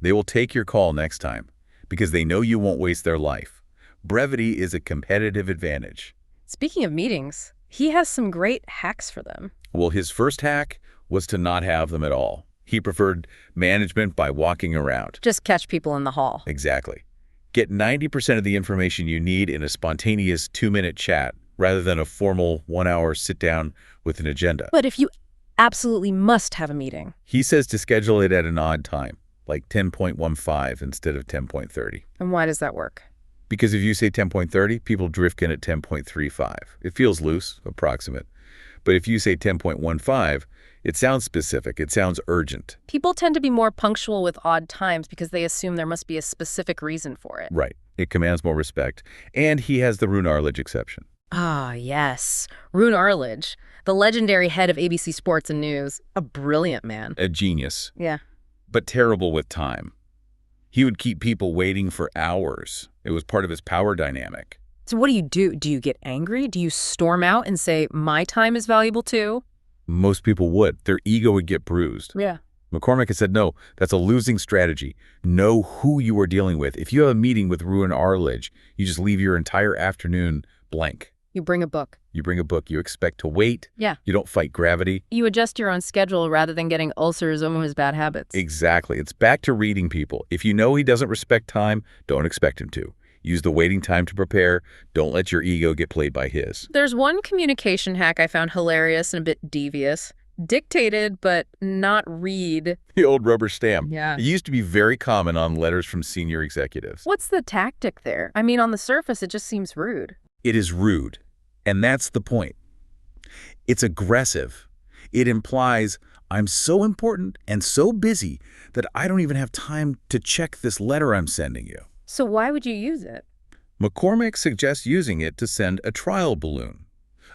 They will take your call next time because they know you won't waste their life. Brevity is a competitive advantage. Speaking of meetings, he has some great hacks for them. Well, his first hack was to not have them at all. He preferred management by walking around. Just catch people in the hall. Exactly. Get 90% of the information you need in a spontaneous 2-minute chat rather than a formal 1-hour sit-down with an agenda. But if you absolutely must have a meeting, he says to schedule it at an odd time, like 10.15 instead of 10.30. And why does that work? Because if you say 10.30, people drift in at 10.35. It feels loose, approximate. But if you say 10.15, it sounds specific. It sounds urgent. People tend to be more punctual with odd times because they assume there must be a specific reason for it. Right. It commands more respect. And he has the Rune Arledge exception. Ah, yes. Rune Arledge, the legendary head of ABC Sports and News, a brilliant man. A genius. Yeah. But terrible with time. He would keep people waiting for hours. It was part of his power dynamic. So what do you do? Do you get angry? Do you storm out and say, my time is valuable too? Most people would. Their ego would get bruised. Yeah. McCormack has said, no, that's a losing strategy. Know who you are dealing with. If you have a meeting with Rune Arledge, you just leave your entire afternoon blank. You bring a book. You bring a book. You expect to wait. Yeah. You don't fight gravity. You adjust your own schedule rather than getting ulcers over his bad habits. Exactly. It's back to reading people. If you know he doesn't respect time, don't expect him to. Use the waiting time to prepare. Don't let your ego get played by his. There's one communication hack I found hilarious and a bit devious. Dictated, but not read. The old rubber stamp. Yeah. It used to be very common on letters from senior executives. What's the tactic there? I mean, on the surface, it just seems rude. It is rude. And that's the point. It's aggressive. It implies, I'm so important and so busy that I don't even have time to check this letter I'm sending you. So why would you use it? McCormack suggests using it to send a trial balloon,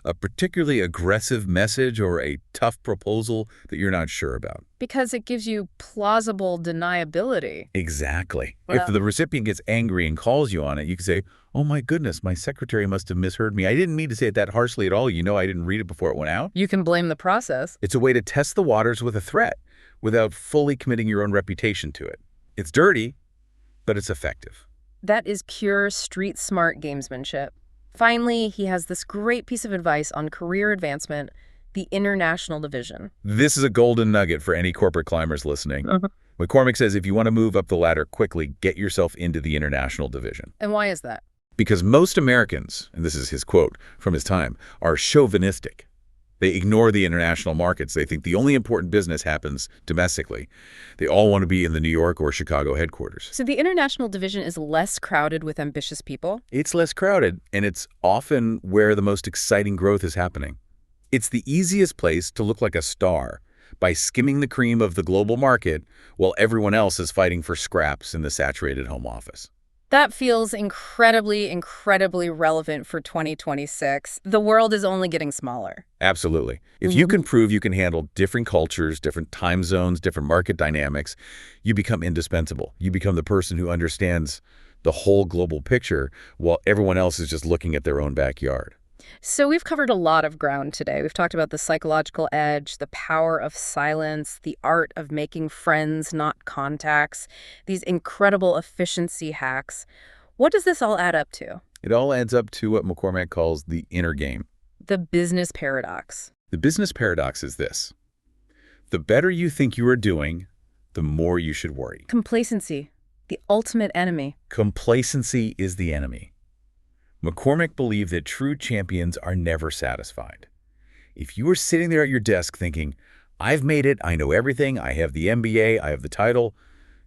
a particularly aggressive message or a tough proposal that you're not sure about. Because it gives you plausible deniability. Exactly. Well, if the recipient gets angry and calls you on it, you can say, oh my goodness, my secretary must have misheard me. I didn't mean to say it that harshly at all. You know, I didn't read it before it went out. you can blame the process. It's a way to test the waters with a threat without fully committing your own reputation to it. It's dirty, but it's effective. That is pure street smart gamesmanship. Finally, he has this great piece of advice on career advancement, the international division. This is a golden nugget for any corporate climbers listening. McCormack says if you want to move up the ladder quickly, get yourself into the international division. And why is that? Because most Americans, and this is his quote from his time, are chauvinistic. They ignore the international markets. They think the only important business happens domestically. They all want to be in the New York or Chicago headquarters. So the international division is less crowded with ambitious people? It's less crowded, and it's often where the most exciting growth is happening. It's the easiest place to look like a star by skimming the cream of the global market while everyone else is fighting for scraps in the saturated home office. That feels incredibly, incredibly relevant for 2026. The world is only getting smaller. Absolutely. If you can prove you can handle different cultures, different time zones, different market dynamics, you become indispensable. You become the person who understands the whole global picture while everyone else is just looking at their own backyard. So we've covered a lot of ground today. We've talked about the psychological edge, the power of silence, the art of making friends, not contacts, these incredible efficiency hacks. What does this all add up to? It all adds up to what McCormack calls the inner game. The business paradox. The business paradox is this: the better you think you are doing, the more you should worry. Complacency, the ultimate enemy. Complacency is the enemy. McCormack believed that true champions are never satisfied. If you are sitting there at your desk thinking, I've made it, I know everything, I have the MBA, I have the title,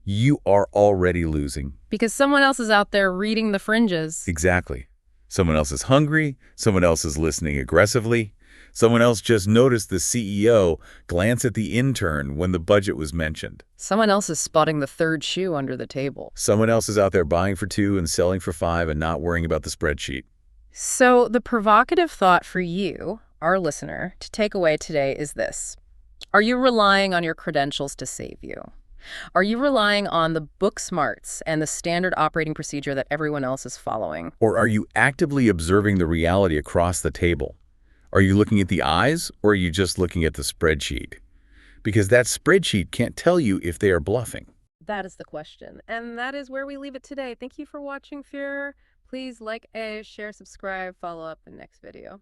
you are already losing. Because someone else is out there reading the fringes. Exactly. Someone else is hungry, someone else is listening aggressively, someone else just noticed the CEO glance at the intern when the budget was mentioned. Someone else is spotting the third shoe under the table. Someone else is out there buying for 2 and selling for 5 and not worrying about the spreadsheet. So the provocative thought for you, our listener, to take away today is this. Are you relying on your credentials to save you? Are you relying on the book smarts and the standard operating procedure that everyone else is following? Or are you actively observing the reality across the table? Are you looking at the eyes, or are you just looking at the spreadsheet? Because that spreadsheet can't tell you if they are bluffing. That is the question. And that is where we leave it today. Thank you for watching, Fear. Please like, share, subscribe, follow up in the next video.